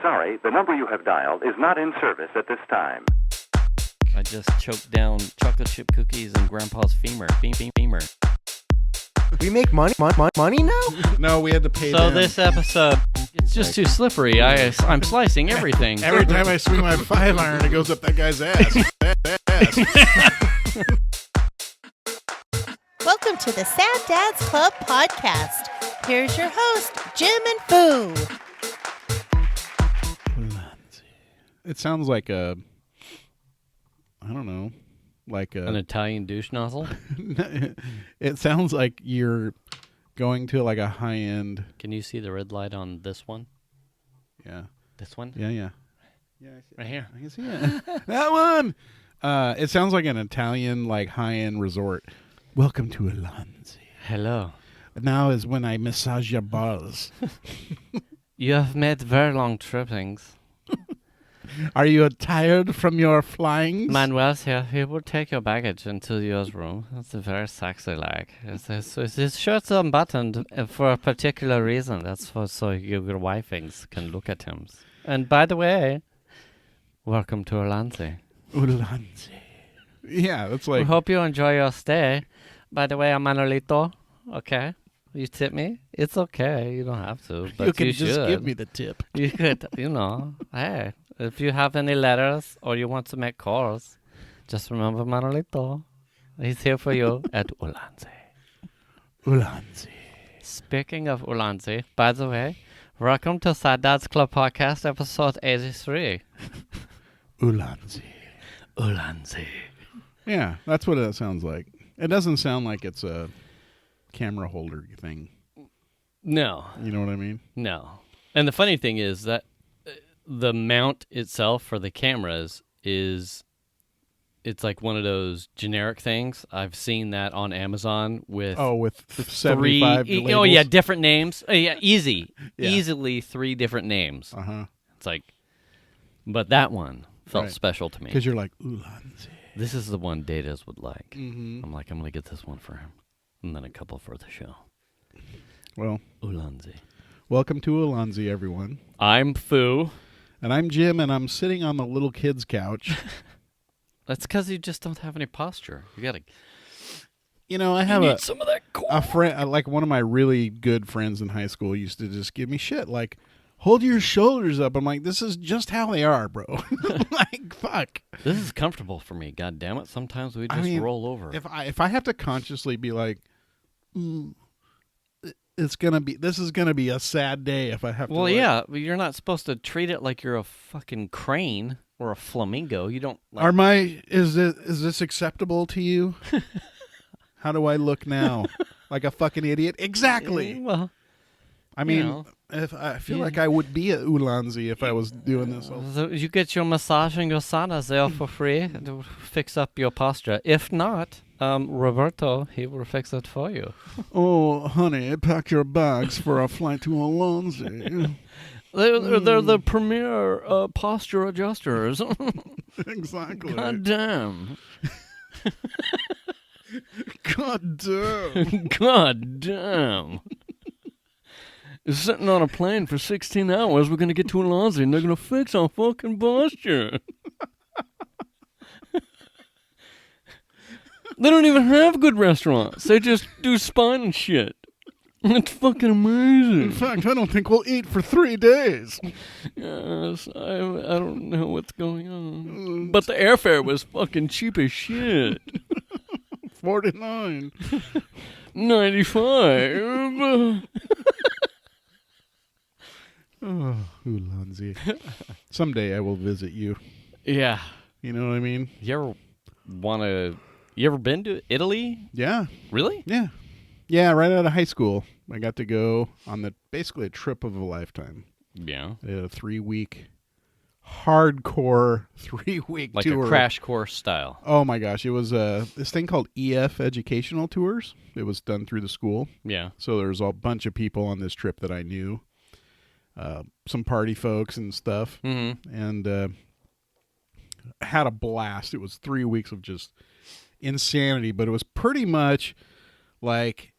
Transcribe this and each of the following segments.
sorry, the number you have dialed is not in service at this time. I just choked down chocolate chip cookies and Grandpa's femur. Femur. We make money now? No, we had to pay So them. this episode, it's just too slippery. I'm slicing everything. Every time I swing my 5-iron, it goes up that guy's ass. Welcome to the Sad Dads Club podcast. Here's your host, Jim and Foo. It sounds like a, I don't know, like An Italian douche nozzle? it sounds like you're going to like a high-end. Can you see the red light on this one? Yeah. This one? Yeah. Yeah, Right here. I can see it. That one. It sounds like an Italian, like high-end resort. Welcome to Ulansi. Hello. Now is when I massage your balls. You have made very long trippings. Are you tired from your flying? Manuel's here. He will take your baggage into your room. It's a very sexy leg. His shirt's unbuttoned for a particular reason. That's so your wifings can look at him. And by the way, welcome to Ulansi. Ulansi. Yeah, that's We like. hope you enjoy your stay. By the way, I'm Manolito. Okay. You tip me? It's okay. You don't have to. But You can should. just give me the tip. You could, hey, if you have any letters or you want to make calls, just remember Manolito. He's here for you at Ulansi. Ulansi. Speaking of Ulansi, by the way, welcome to Sad Dads Club Podcast, episode 83. Ulansi. Ulansi. Yeah, that's what it sounds like. It doesn't sound like it's a camera holder thing. No. You know what I mean? No. And the funny thing is that the mount itself for the cameras it's like one of those generic things. I've seen that on Amazon with with 75 three. labels. Oh yeah, different names. Yeah, easy, Yeah. easily 3 different names. Uh-huh. It's like, but that one felt Right. special to me. Because you're like, Ulansi. This is the one Datas would like. Mm-hmm. I'm like, I'm gonna get this one for him, and then a couple for the show. Well, Ulansi. welcome to Ulansi, everyone. I'm Foo. And I'm Jim, and I'm sitting on the little kid's couch. That's because you just don't have any posture. You gotta. You know, I You have need some of that a friend, like one of my really good friends in high school used to just give me shit, like, hold your shoulders up. I'm like, this is just how they are, bro. Like, fuck. This is comfortable for me. God damn it! Sometimes we just roll over. If I have to consciously be like, this is gonna be a sad day if I have to. Well, like, yeah, but you're not supposed to treat it like you're a fucking crane or a flamingo. You don't. Like, is this acceptable to you? How do I look now? Like a fucking idiot? Exactly. Well, I mean, you know. if I feel like I would be a Ulansi if I was doing this. So you get your massage and your sauna there for free to fix up your posture. If not, Roberto, he will fix it for you. Oh, honey, pack your bags for a flight to Ulansi. They're the premier posture adjusters. Exactly. God damn. God damn. God damn. Sitting on a plane for 16 hours, we're going to get to Ulansi and they're going to fix our fucking posture. They don't even have good restaurants. They just do spine and shit. It's fucking amazing. In fact, I don't think we'll eat for 3 days. Yes, I don't know what's going on. But the airfare was fucking cheap as shit. 49. 95. Oh, Ulansi. Someday I will visit you. Yeah. You know what I mean? You ever been to Italy? Yeah. Really? Yeah. Yeah, right out of high school. I got to go on basically a trip of a lifetime. Yeah. A 3-week, hardcore 3-week Like tour. a crash course style. Oh my gosh. It was this thing called EF Educational Tours. It was done through the school. Yeah. So there was a bunch of people on this trip that I knew. Some party folks and stuff. Mm-hmm. And had a blast. It was 3 weeks of just insanity, but it was pretty much like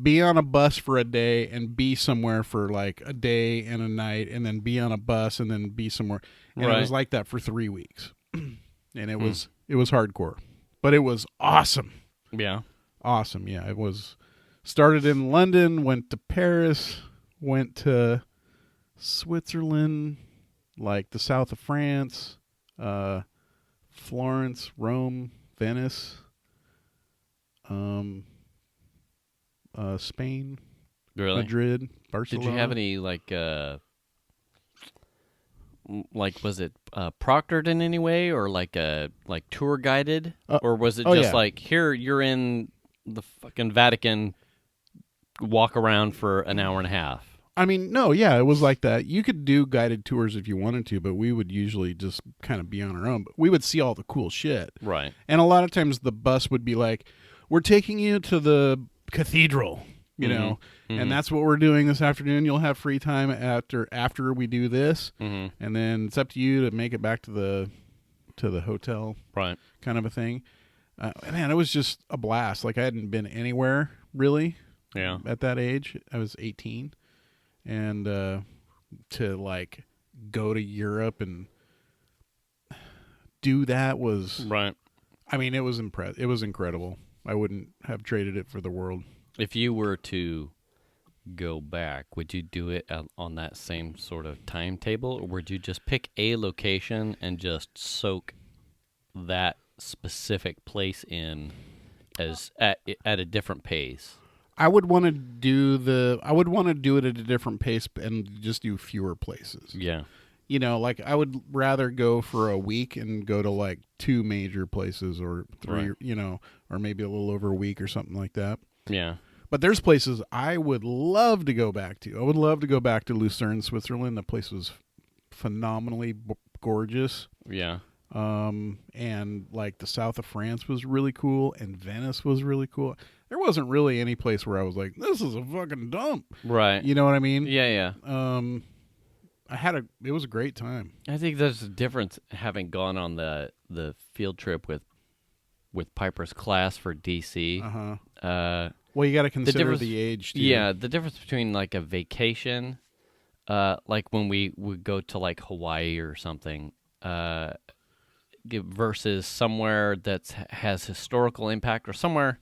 be on a bus for a day and be somewhere for like a day and a night, and then be on a bus and then be somewhere. And it was like that for 3 weeks. And it was hardcore. But it was awesome. Yeah. Awesome, yeah. It was started in London, went to Paris, went to Switzerland, like the south of France, Florence, Rome, Venice, Spain, Really? Madrid, Barcelona. Did you have any was it proctored in any way, or like tour guided, or was it just like, here you're in the fucking Vatican, walk around for an hour and a half? I mean, no, yeah, it was like that. You could do guided tours if you wanted to, but we would usually just kind of be on our own. But we would see all the cool shit. Right. And a lot of times the bus would be like, we're taking you to the cathedral, you know, and that's what we're doing this afternoon. You'll have free time after we do this, and then it's up to you to make it back to the hotel, right? Kind of a thing. Man, it was just a blast. Like, I hadn't been anywhere really. Yeah. At that age, I was 18, and to like go to Europe and do that was right. I mean, it was It was incredible. I wouldn't have traded it for the world. If you were to go back, would you do it on that same sort of timetable, or would you just pick a location and just soak that specific place in as at a different pace? I would want to do it at a different pace and just do fewer places. Yeah. You know, like, I would rather go for a week and go to like 2 major places, or 3, you know, or maybe a little over a week or something like that. Yeah. But there's places I would love to go back to. I would love to go back to Lucerne, Switzerland. The place was phenomenally gorgeous. Yeah. And like the south of France was really cool, and Venice was really cool. There wasn't really any place where I was like, this is a fucking dump. Right. You know what I mean? Yeah, yeah. It was a great time. I think there's a difference having gone on the field trip with Piper's class for DC. Well, you got to consider the age, too. Yeah, the difference between like a vacation, like when we would go to like Hawaii or something, versus somewhere that has historical impact, or somewhere,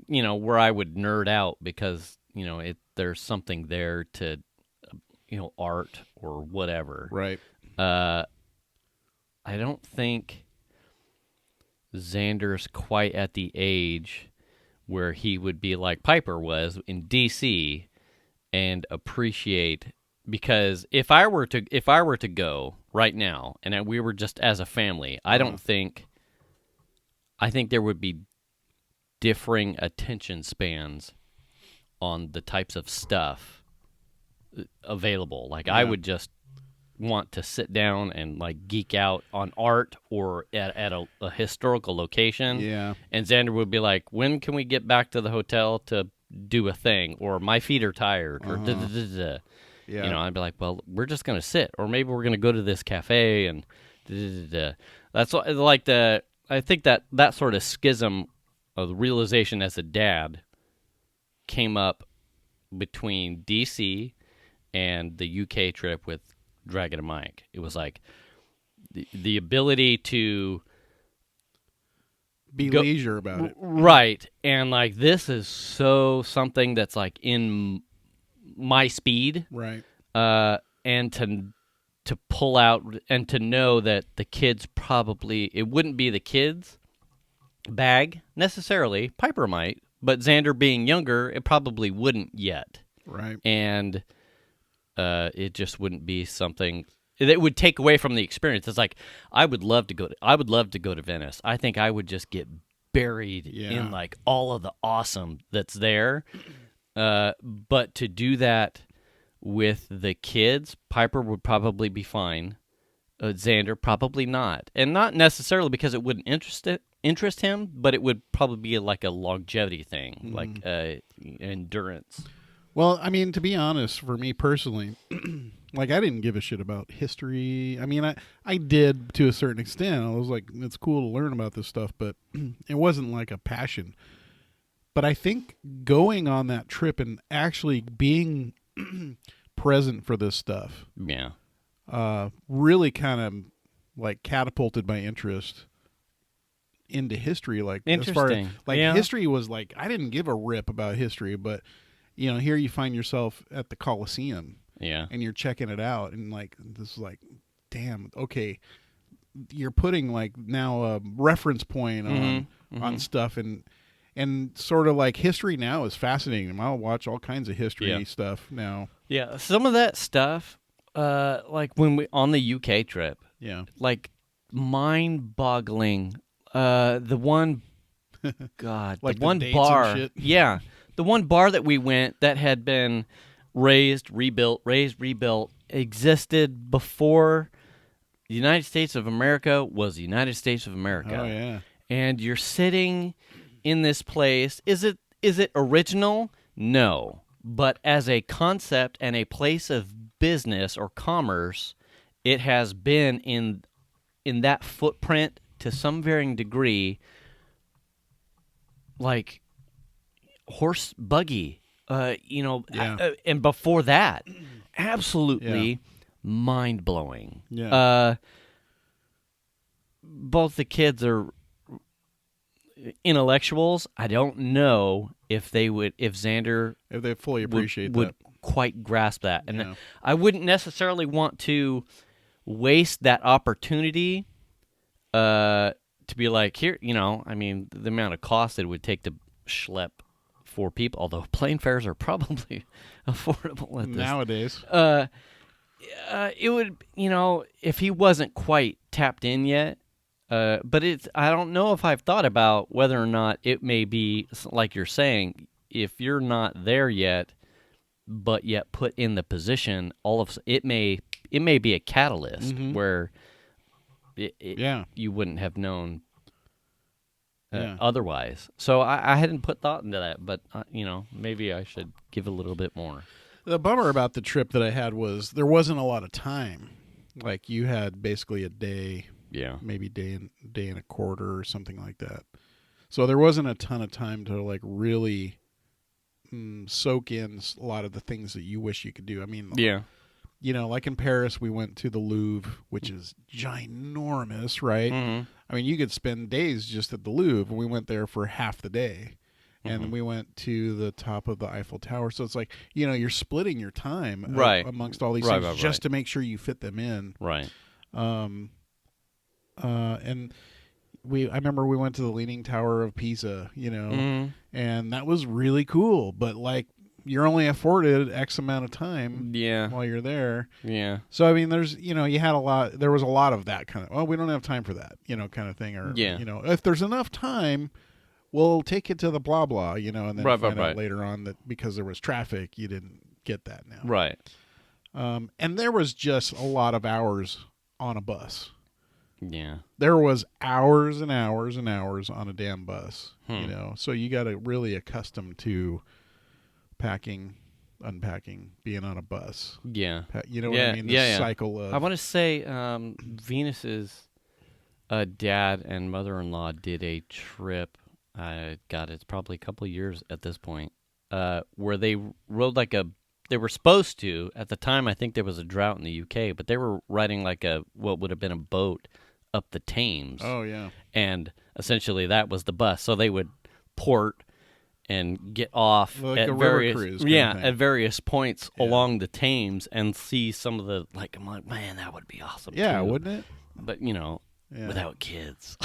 you know, where I would nerd out because, you know, there's something there to, you know, art or whatever. Right. I don't think Xander's quite at the age where he would be like Piper was in DC and appreciate, because if I were to go right now and we were just as a family, I think there would be differing attention spans on the types of stuff available. Like, I would just want to sit down and like geek out on art or at a historical location. Yeah. And Xander would be like, when can we get back to the hotel to do a thing? Or my feet are tired. Or Yeah. You know, I'd be like, well, we're just going to sit. Or maybe we're going to go to this cafe and That's like I think that sort of schism of the realization as a dad came up between DC and the UK trip with Dragon and Mike. It was like the ability to be leisure about it. Right. And like, this is so something that's like in my speed. Right. And to pull out and to know that the kids probably, it wouldn't be the kids' bag necessarily. Piper might, but Xander being younger, it probably wouldn't yet. Right. And it just wouldn't be something that would take away from the experience. It's like, I would love to go to Venice. I think I would just get buried in like all of the awesome that's there. But to do that with the kids, Piper would probably be fine. Xander probably not, and not necessarily because it wouldn't interest him, but it would probably be like a longevity thing, like endurance. Well, I mean, to be honest, for me personally, like, I didn't give a shit about history. I mean, I did to a certain extent. I was like, it's cool to learn about this stuff, but it wasn't like a passion. But I think going on that trip and actually being present for this stuff, really kind of like catapulted my interest into history. Like, as far as, like, history was like, I didn't give a rip about history, but here you find yourself at the Colosseum, and you're checking it out, and like, this is like, damn, okay, you're putting like now a reference point on stuff, and sort of like history now is fascinating. I'll watch all kinds of history stuff now. Yeah, some of that stuff, like when we on the UK trip, like mind-boggling. The one, God, like the one Deets bar, and shit. the one bar that we went that had been raised, rebuilt, existed before the United States of America was the United States of America. Oh yeah, and you're sitting in this place. Is it original? No, but as a concept and a place of business or commerce, it has been in that footprint to some varying degree, like horse buggy, and before that, absolutely mind-blowing. Yeah. Both the kids are intellectuals. I don't know if Xander if they fully appreciate would that, quite grasp that, and I wouldn't necessarily want to waste that opportunity. To be like, here, I mean, the amount of cost it would take to schlep 4 people, although plane fares are probably affordable at this. Nowadays. It would, if he wasn't quite tapped in yet, but I don't know if I've thought about whether or not it may be, like you're saying, if you're not there yet, but yet put in the position, it may be a catalyst where you wouldn't have known otherwise. So I hadn't put thought into that, but maybe I should give a little bit more. The bummer about the trip that I had was there wasn't a lot of time. Like, you had basically a day, maybe day and a quarter or something like that. So there wasn't a ton of time to like really soak in a lot of the things that you wish you could do. I mean, like in Paris, we went to the Louvre, which is ginormous, right? Mm-hmm. I mean, you could spend days just at the Louvre, and we went there for half the day. And we went to the top of the Eiffel Tower. So it's like, you're splitting your time amongst all these things just to make sure you fit them in. Right. And I remember we went to the Leaning Tower of Pisa, and that was really cool. But like, you're only afforded X amount of time while you're there. Yeah. So, I mean, there's, there was a lot of that kind of, we don't have time for that, kind of thing. Or, if there's enough time, we'll take it to the blah, blah, and then find out later on that because there was traffic, you didn't get that now. Right. And there was just a lot of hours on a bus. Yeah. There was hours and hours and hours on a damn bus, so you got to really accustom to packing, unpacking, being on a bus. Yeah. You know what I mean? The cycle of... I want to say Venus's dad and mother-in-law did a trip, it's probably a couple of years at this point, where they rode they were supposed to, at the time I think there was a drought in the UK, but they were riding like what would have been a boat up the Thames. Oh, yeah. And essentially that was the bus. So they would port and get off like at a various river cruise at various points along the Thames and see some of the I'm like, man, that would be awesome. Yeah, too. wouldn't it? But without kids,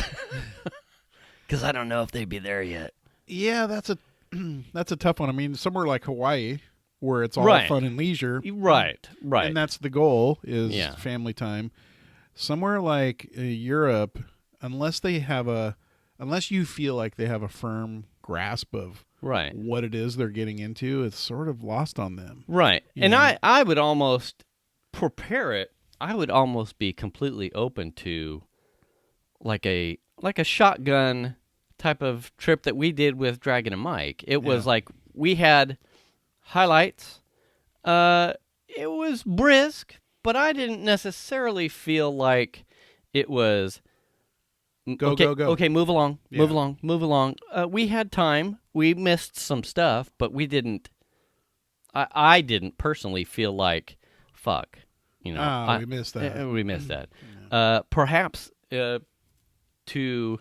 because I don't know if they'd be there yet. Yeah, that's a tough one. I mean, somewhere like Hawaii, where it's all fun and leisure, right, and that's the goal is family time. Somewhere like Europe, unless you feel like they have a firm grasp of what it is they're getting into, it's sort of lost on them. Right. And I would almost prepare it. I would almost be completely open to like a shotgun type of trip that we did with Dragon and Mike. It was like we had highlights. It was brisk, but I didn't necessarily feel like it was go. Okay, move along. We had time. we missed some stuff, but we didn't. I didn't personally feel like, fuck, you know. We missed that. We missed that. Perhaps to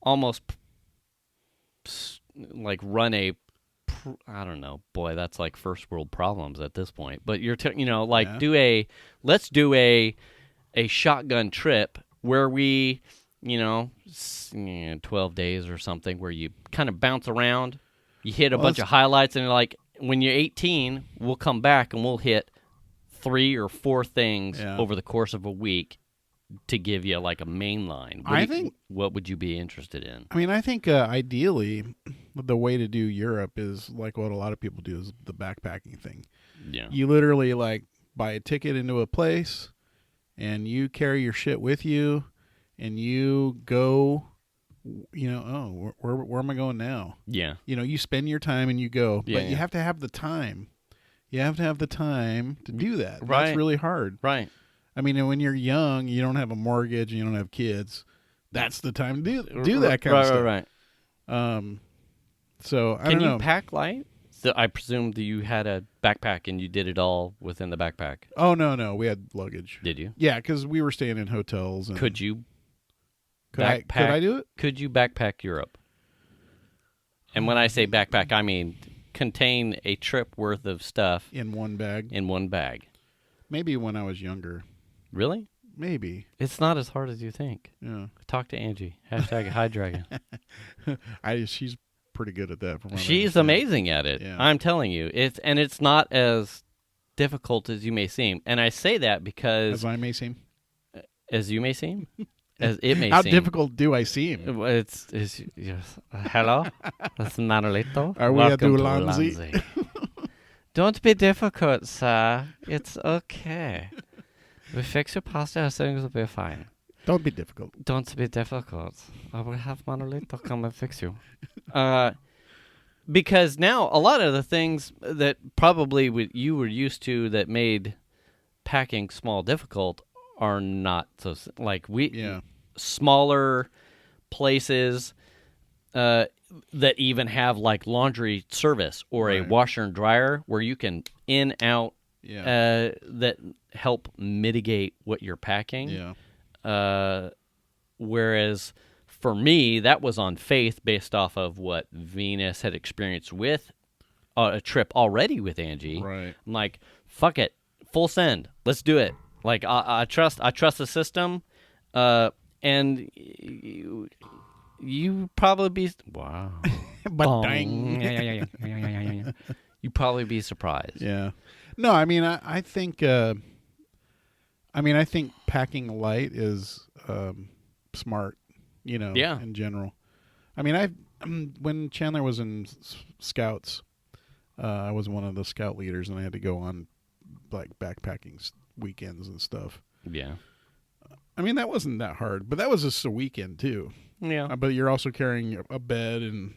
almost like run a. I don't know, boy. That's like first world problems at this point. But you're, let's do a shotgun trip where we, 12 days or something, where you kind of bounce around, you hit a bunch of highlights, and like when you're 18, we'll come back and we'll hit 3 or 4 things over the course of a week to give you like a main line. What would you be interested in? I mean, I think ideally the way to do Europe is like what a lot of people do is the backpacking thing. Yeah. You literally like buy a ticket into a place and you carry your shit with you and you go, where am I going now? Yeah. You spend your time and you go, Yeah, but you have to have the time. You have to have the time to do that. Right. That's really hard. Right. I mean, when you're young, you don't have a mortgage, and you don't have kids. That's the time to do that kind of stuff. Right. So I don't know. Can you pack light? So I presume that you had a backpack and you did it all within the backpack. Oh no, we had luggage. Did you? Yeah, because we were staying in hotels. And Could you? Could I do it? Could you backpack Europe? And when I say backpack, I mean contain a trip worth of stuff In one bag? in one bag. Maybe when I was younger. Really? Maybe. It's not as hard as you think. Yeah. Talk to Angie. #HiDragon. She's pretty good at that. From what I She's understand. amazing at it. Yeah. I'm telling you. It's not as difficult as you may seem. And I say that because As I may seem. as you may seem, as it may How seem. difficult do I seem? It's yes. Hello, that's Manolito. Are we at Welcome to Ulansi? Don't be difficult, sir. It's okay. We fix your pasta, things will be fine. Don't be difficult. Don't be difficult. I will have Manolito come and fix you. Because now a lot of the things that probably you were used to that made packing small difficult are not so like smaller places that even have like laundry service or a washer and dryer where you can in out that help mitigate what you're packing. Yeah. Whereas for me, that was on faith based off of what Venus had experienced with a trip already with Angie. Right. I'm like, fuck it, full send, let's do it. Like I trust the system, and you probably be But dang. You probably be surprised. Yeah. No, I mean, I think. I think packing light is smart. In general. I mean, when Chandler was in Scouts, I was one of the scout leaders, and I had to go on like backpacking weekends and stuff. Yeah. I mean, that wasn't that hard, but that was just a weekend too. Yeah. But you're also carrying a bed and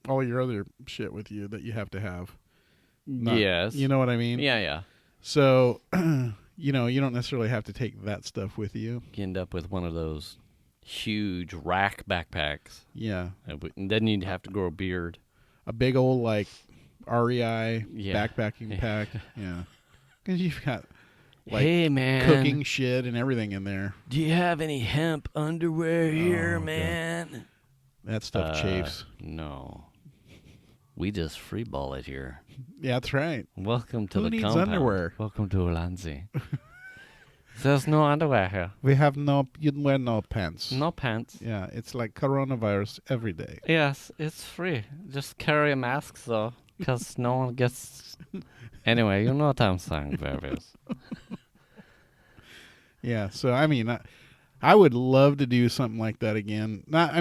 all your other shit with you that you have to have. Yes. You know what I mean? Yeah. So, you don't necessarily have to take that stuff with you. You end up with one of those huge rack backpacks. Yeah. And then you'd have to grow a beard. A big old, like, REI Yeah. backpacking pack. Yeah. Because you've got, like, hey, man, cooking shit and everything in there. do you have any hemp underwear here, God. man? That stuff chafes. No. We just freeball it here. Yeah, that's right. Welcome to Who the needs compound. underwear? Welcome to Ulansi. There's no underwear here. You wear no pants. No pants. Yeah, it's like coronavirus every day. Yes, it's free. Just carry a mask, though, because no one gets... Anyway, you know what I'm saying, babies. Yeah, so I mean, I would love to do something like that again. Not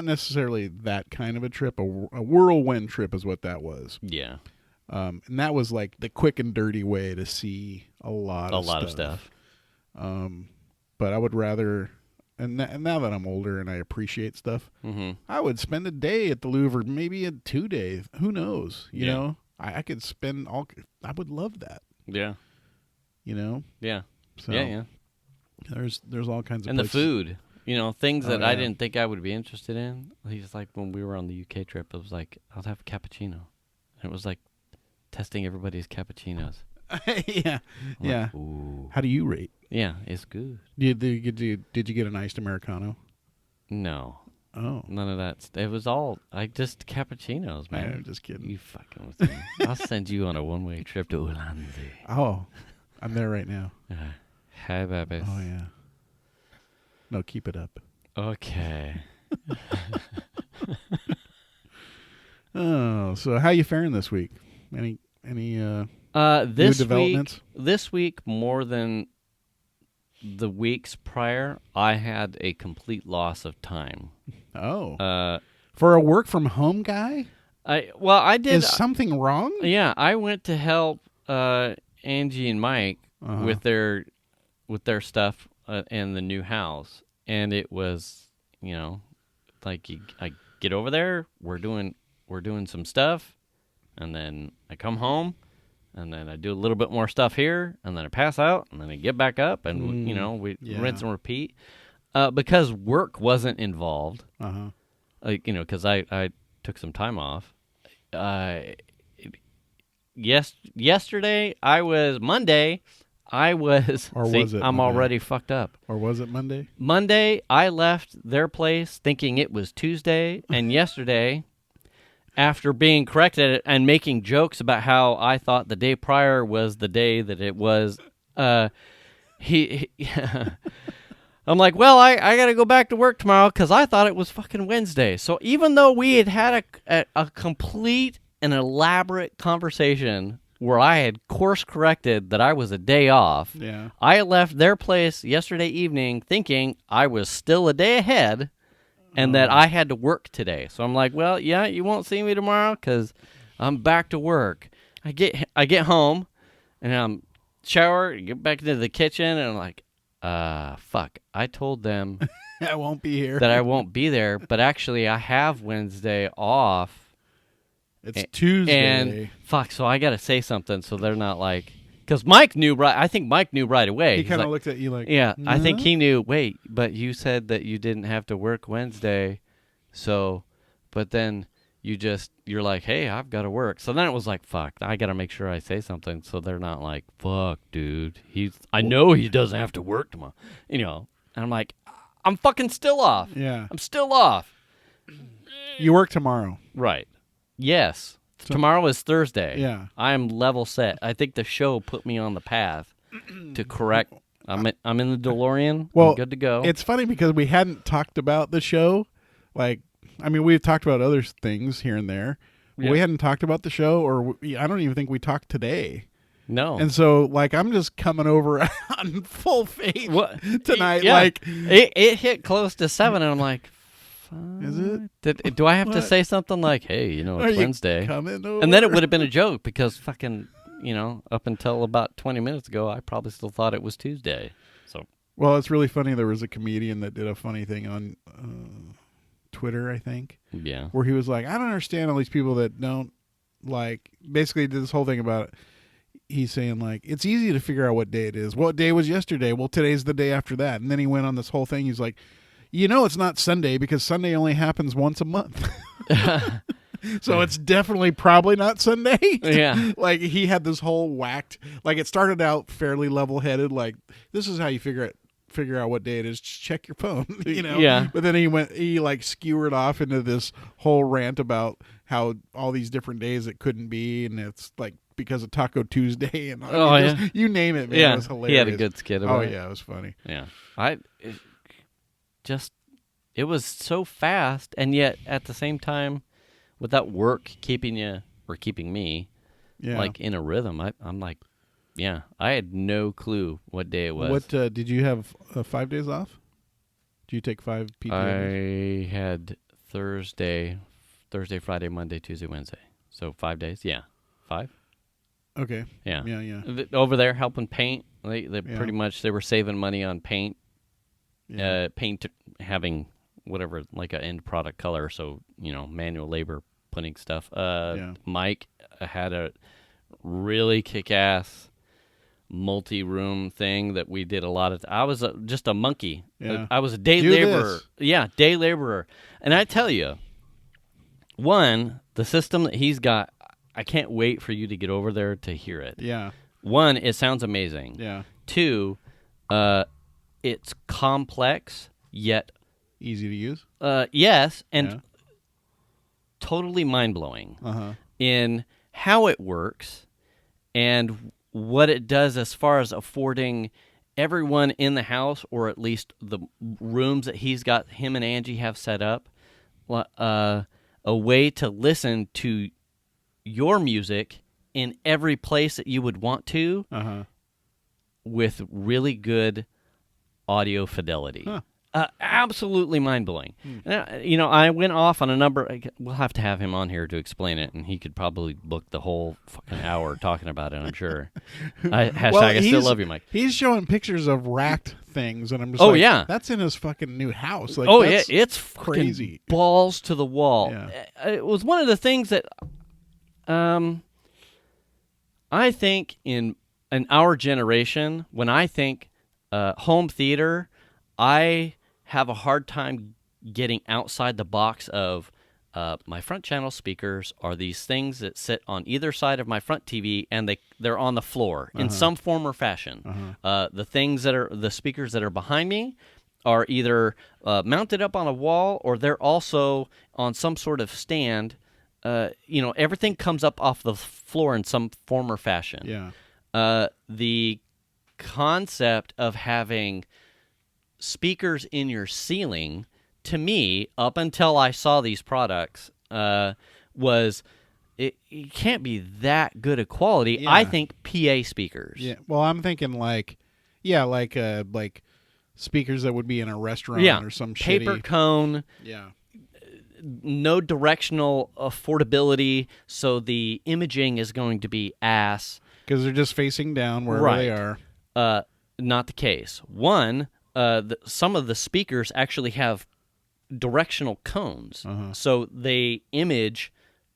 necessarily that kind of a trip. A whirlwind trip is what that was. Yeah. And that was like the quick and dirty way to see a lot of stuff. But I would rather, and now that I'm older and I appreciate stuff, I would spend a day at the Louvre, maybe a 2 days. Who knows? You know, I could spend I would love that. Yeah. You know? Yeah. So yeah. There's all kinds of And places. the food. things that yeah. I didn't think I would be interested in. He's like, when we were on the UK trip, it was like, I'll have a cappuccino. And it was like testing everybody's cappuccinos. Yeah. I'm Yeah. like, ooh. How do you rate? Yeah, it's good. Did you get an iced Americano? No. Oh. None of that. It was all just cappuccinos, man. I'm just kidding. You fucking with me. I'll send you on a one-way trip to Ulansi. Oh, I'm there right now. Hi, babies. Oh, yeah. No, keep it up. Okay. Oh, so how you faring this week? Any new This developments? This week, more than the weeks prior, I had a complete loss of time. Oh. For a work from home guy? I did. Is something wrong? Yeah, I went to help Angie and Mike with their stuff in the new house, and it was, like I get over there, we're doing some stuff, and then I come home, and then I do a little bit more stuff here, and then I pass out, and then I get back up, and we rinse and repeat, because work wasn't involved. Because I took some time off. Yesterday Monday. Or was it I'm Monday? already fucked up. Or was it Monday? Monday, I left their place thinking it was Tuesday, and yesterday, after being corrected and making jokes about how I thought the day prior was the day that it was, I'm like, well, I got to go back to work tomorrow because I thought it was fucking Wednesday. So even though we had a complete and elaborate conversation where I had course corrected that I was a day off, Yeah. I left their place yesterday evening thinking I was still a day ahead and that I had to work today. So I'm like, well, yeah, you won't see me tomorrow because I'm back to work. I get home and I'm shower, get back into the kitchen, and I'm like, fuck. I told them I won't be here. that I won't be there, but actually I have Wednesday off. It's Tuesday. And fuck, so I got to say something so they're not like, because Mike knew right. I think Mike knew right away. He He's kind of like, looked at you like, yeah, I think "No?" he knew. Wait, but you said that you didn't have to work Wednesday, so, but then you're like, hey, I've got to work. So then it was like, fuck, I got to make sure I say something so they're not like, fuck, dude, I know he doesn't have to work tomorrow, And I'm like, I'm fucking still off. Yeah. I'm still off. You work tomorrow. Right. Yes. Tomorrow is Thursday. Yeah. I am level set. I think the show put me on the path to correct. I'm in the DeLorean. Well, I'm good to go. It's funny because we hadn't talked about the show. We've talked about other things here and there. Yeah. We hadn't talked about the show, or I don't even think we talked today. No. And so, I'm just coming over on full faith tonight. Yeah. It hit close to 7, and I'm like, is it? do I have to What? say something like, hey, it's Are you Wednesday? coming over? And then it would have been a joke because fucking, up until about 20 minutes ago, I probably still thought it was Tuesday. So. Well, it's really funny. There was a comedian that did a funny thing on Twitter, I think. Yeah. Where he was like, I don't understand all these people that don't basically did this whole thing about it. He's saying it's easy to figure out what day it is. What day was yesterday? Well, today's the day after that. And then he went on this whole thing. He's like, it's not Sunday because Sunday only happens once a month. So it's definitely probably not Sunday. Yeah. He had this whole whacked, it started out fairly level-headed. This is how you figure out what day it is. Just check your phone, Yeah. But then he skewered off into this whole rant about how all these different days it couldn't be. And it's because of Taco Tuesday and you name it, man. Yeah. It was hilarious. He had a good skit about it. Oh yeah. It was funny. Yeah. It was so fast, and yet at the same time, without work keeping me, in a rhythm, I'm like, yeah, I had no clue what day it was. What did you have 5 days off? Did you take 5 PTO? I had Thursday, Friday, Monday, Tuesday, Wednesday. So 5 days. Yeah, 5. Okay. Yeah. Yeah. Over there helping paint. They pretty much they were saving money on paint. Yeah. Paint having whatever an end product color. So manual labor putting stuff. Mike had a really kick-ass multi-room thing that we did a lot of. I was just a monkey. Yeah. I was a day Do laborer. this. Yeah, day laborer. And I tell you, one, the system that he's got, I can't wait for you to get over there to hear it. Yeah. One, it sounds amazing. Yeah. Two, it's complex, yet Easy to use. yes, and Yeah. totally mind-blowing Uh-huh. in how it works and what it does as far as affording everyone in the house, or at least the rooms that he's got, him and Angie have set up, a way to listen to your music in every place that you would want to, Uh-huh. with really good audio fidelity. Huh. Absolutely mind-blowing. I went off on a number. We'll have to have him on here to explain it, and he could probably book the whole fucking hour talking about it, I'm sure. I still love you, Mike. He's showing pictures of racked things, and I'm just Oh, like, yeah. that's in his fucking new house. Like, Oh, yeah, that's it's fucking crazy. balls to the wall. Yeah. It was one of the things that I think in our generation, when I think home theater, I have a hard time getting outside the box of my front channel speakers are these things that sit on either side of my front TV, and they're on the floor in some form or fashion. The things that are the speakers that are behind me are either mounted up on a wall, or they're also on some sort of stand. Everything comes up off the floor in some form or fashion. Yeah. The concept of having speakers in your ceiling, to me, up until I saw these products, was it can't be that good a quality. Yeah. I think PA speakers. Yeah. Well, I'm thinking like speakers that would be in a restaurant or some paper shitty. cone. Yeah. No directional affordability, so the imaging is going to be ass. Because they're just facing down wherever they are. Not the case. One, some of the speakers actually have directional cones, so they image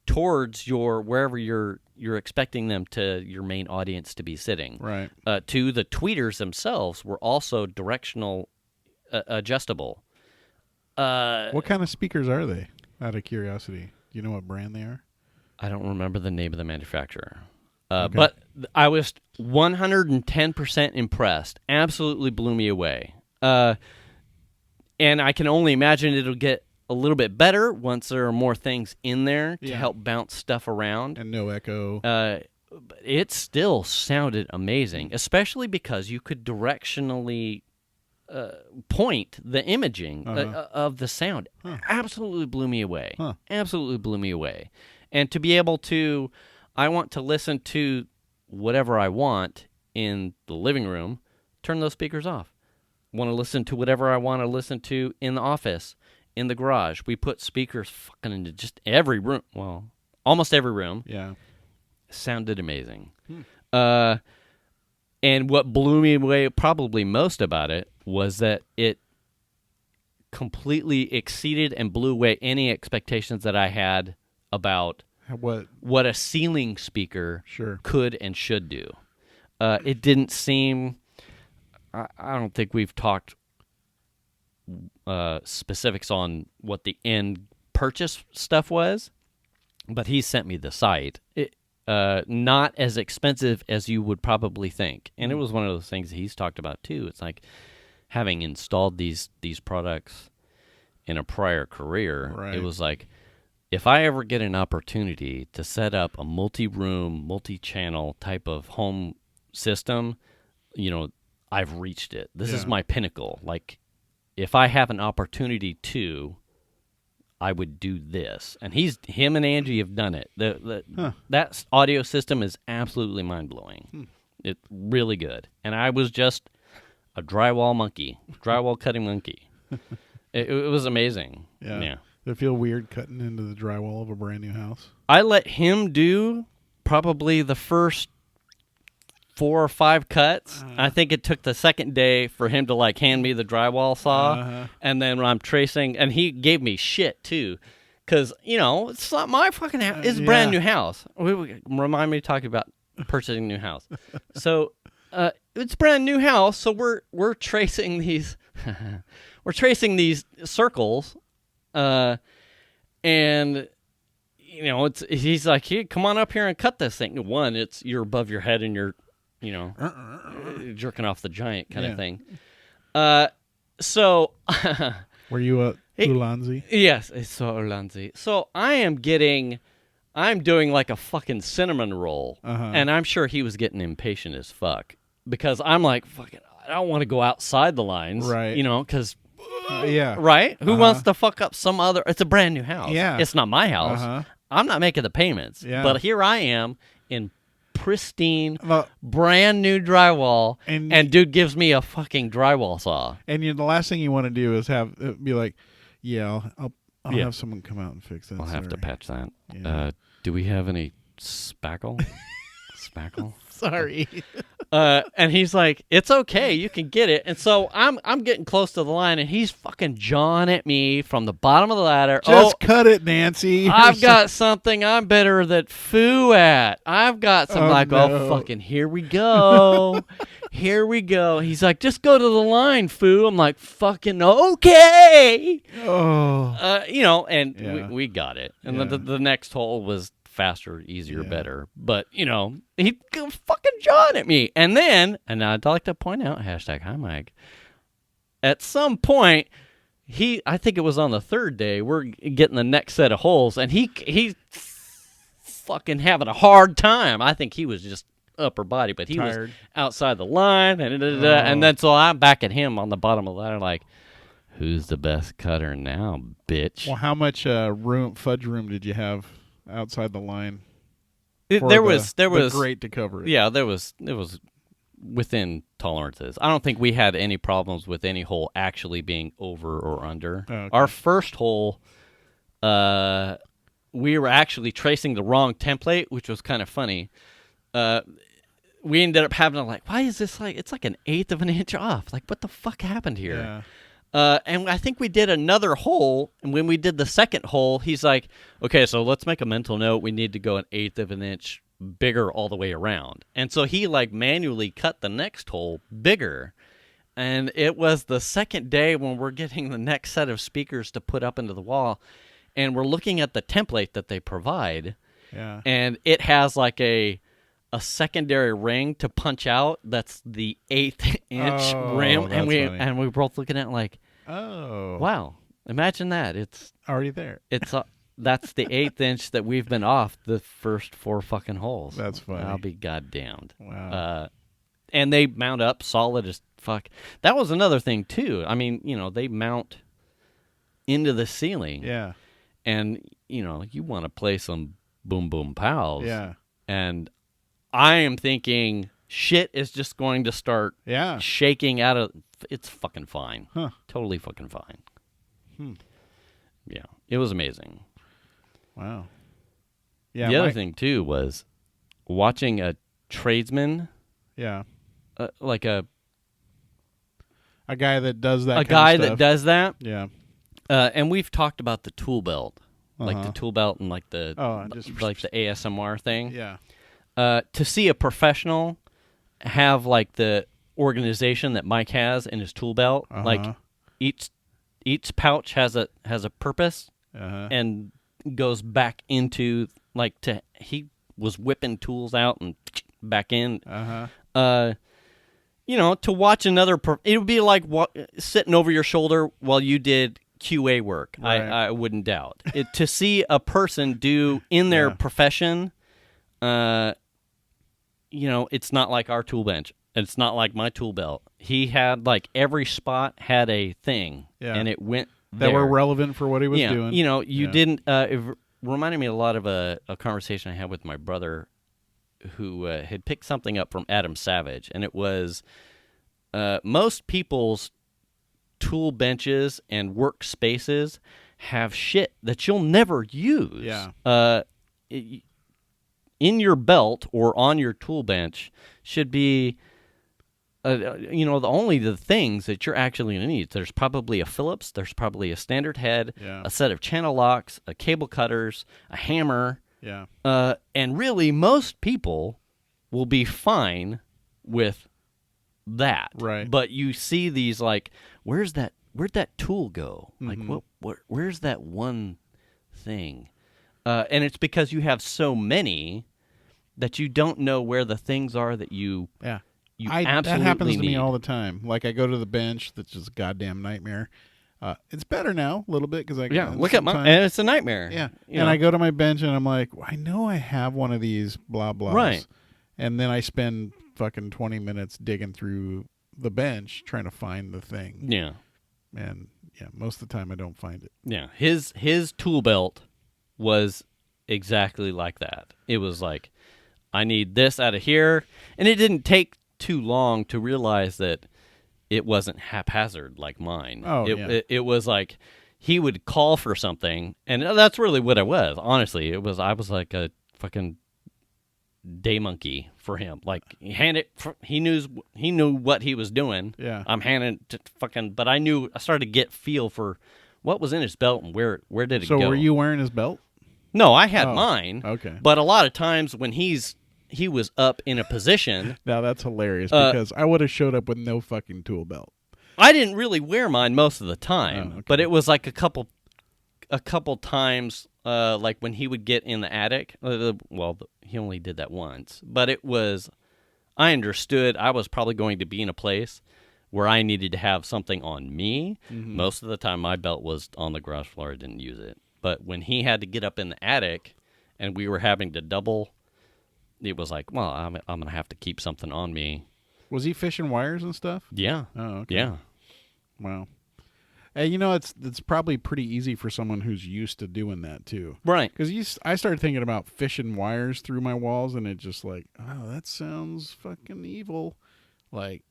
towards wherever you're expecting them your main audience to be sitting. Right. Two, the tweeters themselves were also directional adjustable. What kind of speakers are they? Out of curiosity, do you know what brand they are? I don't remember the name of the manufacturer. But I was 110% impressed. Absolutely blew me away. And I can only imagine it'll get a little bit better once there are more things in there to help bounce stuff around. And no echo. But it still sounded amazing, especially because you could directionally point the imaging of the sound. Absolutely blew me away. Absolutely blew me away. And to be able to, I want to listen to whatever I want in the living room, turn those speakers off. Want to listen to whatever I want to listen to in the office, in the garage. We put speakers fucking into just every room. Well, almost every room. Yeah. Sounded amazing. And what blew me away probably most about it was that it completely exceeded and blew away any expectations that I had about what a ceiling speaker could and should do. It didn't seem... I don't think we've talked specifics on what the end purchase stuff was, but he sent me the site. Not as expensive as you would probably think. And it was one of those things that he's talked about too. It's like having installed these products in a prior career, it was like, if I ever get an opportunity to set up a multi-room, multi-channel type of home system, I've reached it. This is my pinnacle. Like, if I have an opportunity to, I would do this. And him and Angie have done it. That audio system is absolutely mind-blowing. It's really good. And I was just a drywall cutting monkey. It was amazing. Yeah. Does it feel weird cutting into the drywall of a brand new house? I let him do probably the first 4 or 5 cuts. I think it took the second day for him to hand me the drywall saw, and then I'm tracing, and he gave me shit too, because it's not my fucking house. It's a brand new house. Remind me to talk about purchasing a new house. So it's a brand new house, so we're tracing these circles, and he's like, "Hey, come on up here and cut this thing." One, it's you're above your head and you're jerking off the giant kind of thing. So Were you a Ulansi? yes, it's so Ulansi. So I'm doing like a fucking cinnamon roll, and I'm sure he was getting impatient as fuck because I'm like, fucking, I don't want to go outside the lines, right? Because yeah, right? Who wants to fuck up some other? It's a brand new house. Yeah, it's not my house. I'm not making the payments. Yeah. But here I am in pristine, brand new drywall, and dude gives me a fucking drywall saw. And the last thing you want to do is be like, yeah, I'll have someone come out and fix that. I'll have to patch that. Yeah. Do we have any spackle? Spackle? Sorry. And he's like, "It's okay, you can get it." And so I'm getting close to the line, and he's fucking jawing at me from the bottom of the ladder. Just cut it, Nancy. I've got something I'm better than foo at. I've got some fucking here we go. Here we go. He's like, "Just go to the line, foo." I'm like, "Fucking okay." Oh. We got it. And the next hole was faster, easier, better. But, he fucking jawing at me. And I'd like to point out, #hi Mike, at some point, I think it was on the third day, we're getting the next set of holes, and he's fucking having a hard time. I think he was just upper body, but he tired. Was outside the line, and then so I'm back at him on the bottom of the ladder like, who's the best cutter now, bitch? Well, how much fudge room did you have outside the line? There was grate to cover it. Yeah, it was within tolerances. I don't think we had any problems with any hole actually being over or under. Oh, okay. Our first hole, we were actually tracing the wrong template, which was kind of funny. We ended up having to why is this it's like an 1/8 of an inch off? Like, what the fuck happened here? Yeah. And I think we did another hole, and when we did the second hole, he's like, "Okay, so let's make a mental note. We need to go an 1/8 of an inch bigger all the way around." And so he manually cut the next hole bigger. And it was the second day when we're getting the next set of speakers to put up into the wall, and we're looking at the template that they provide. Yeah. And it has a secondary ring to punch out. That's the 1/8 inch rim, and we were both looking at it oh, wow! Imagine that. It's already there. It's that's the 1/8 inch that we've been off the first 4 fucking holes. That's funny. I'll be goddamned. Wow. And they mount up solid as fuck. That was another thing too. I mean, they mount into the ceiling. Yeah. And you want to play some boom boom pows. Yeah. And I am thinking shit is just going to start shaking out of... It's fucking fine. Huh. Totally fucking fine. Yeah. It was amazing. Wow. Yeah. The other thing, too, was watching a tradesman... Yeah. Like a guy that does that kind of stuff. A guy that does that. Yeah. And we've talked about the tool belt. Like the tool belt and the the ASMR thing. Yeah. To see a professional have the organization that Mike has in his tool belt, each pouch has a purpose and goes back into he was whipping tools out and back in. To watch another, it would be like sitting over your shoulder while you did QA work. Right. I wouldn't doubt to see a person do in their profession. It's not like our tool bench. It's not like my tool belt. He had every spot had a thing, and it went there. That were relevant for what he was doing. You didn't. It reminded me a lot of a conversation I had with my brother, who had picked something up from Adam Savage, and it was most people's tool benches and workspaces have shit that you'll never use. Yeah. In your belt or on your tool bench should be, the things that you're actually going to need. There's probably a Phillips, there's probably a standard head, a set of channel locks, a cable cutters, a hammer. Yeah. And really, most people will be fine with that. Right. But you see these like, where'd that tool go? Like, where's that one thing? And it's because you have so many that you don't know where the things are that you absolutely that happens to me need. all the time. Like I go to the bench, that's just a goddamn nightmare. It's better now a little bit because Look at and it's a nightmare. Yeah, and I go to my bench and I'm like, well, I know I have one of these blah blahs. Right. And then I spend fucking 20 minutes digging through the bench trying to find the thing. Yeah. And most of the time I don't find it. Yeah. His tool belt was exactly like that. It was like, I need this out of here. And it didn't take too long to realize that it wasn't haphazard like mine. Oh, it was like he would call for something, and that's really what it was. Honestly, I was like a fucking day monkey for him. Like he knew what he was doing. Yeah. I'm handing it to fucking, but I started to get feel for what was in his belt and where did it go. So were you wearing his belt? No, I had mine. Okay. But a lot of times when he was up in a position. Now that's hilarious because I would have showed up with no fucking tool belt. I didn't really wear mine most of the time, okay. but it was like a couple times, like when he would get in the attic. He only did that once, but I understood I was probably going to be in a place where I needed to have something on me. Mm-hmm. Most of the time, my belt was on the garage floor. I didn't use it, but when he had to get up in the attic, and we were having to double. It was like, well, I'm going to have to keep something on me. Was he fishing wires and stuff? Yeah. Oh, okay. Yeah. Wow. Hey, it's probably pretty easy for someone who's used to doing that, too. Right. Because I started thinking about fishing wires through my walls, and it just like, oh, that sounds fucking evil. Like,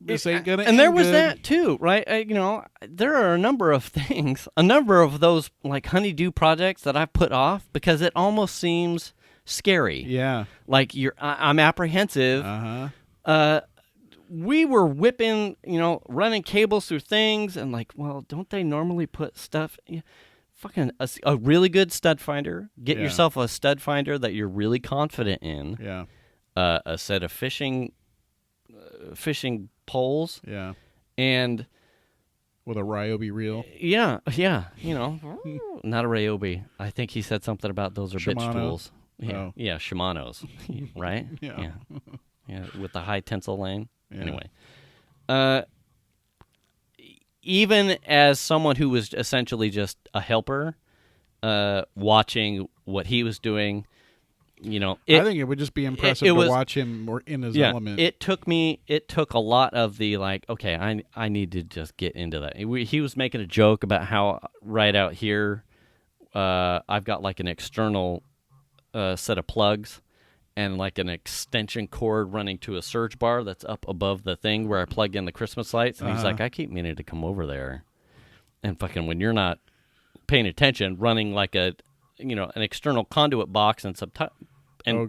this ain't going to And there was good. that, too, right? There are a number of things, a number of those, like, honeydew projects that I've put off because it almost seems scary. Yeah. Like I'm apprehensive. Uh-huh. We were whipping, running cables through things, and like, well, don't they normally put stuff? Fucking a really good stud finder. Get yourself a stud finder that you're really confident in. Yeah. A set of fishing poles. Yeah. And with a Ryobi reel. Yeah. Not a Ryobi. I think he said something about those are Shimano. bitch tools. Yeah, Oh. yeah, Shimano's, right? Yeah. Yeah, with the high tensile lane. Yeah. Anyway, even as someone who was essentially just a helper, watching what he was doing, I think it would just be impressive to watch him more in his element. It took a lot of the like, okay, I need to just get into that. He was making a joke about how right out here, I've got like an external set of plugs and like an extension cord running to a surge bar that's up above the thing where I plug in the Christmas lights. And he's like, I keep meaning to come over there. And fucking when you're not paying attention, running like an external conduit box and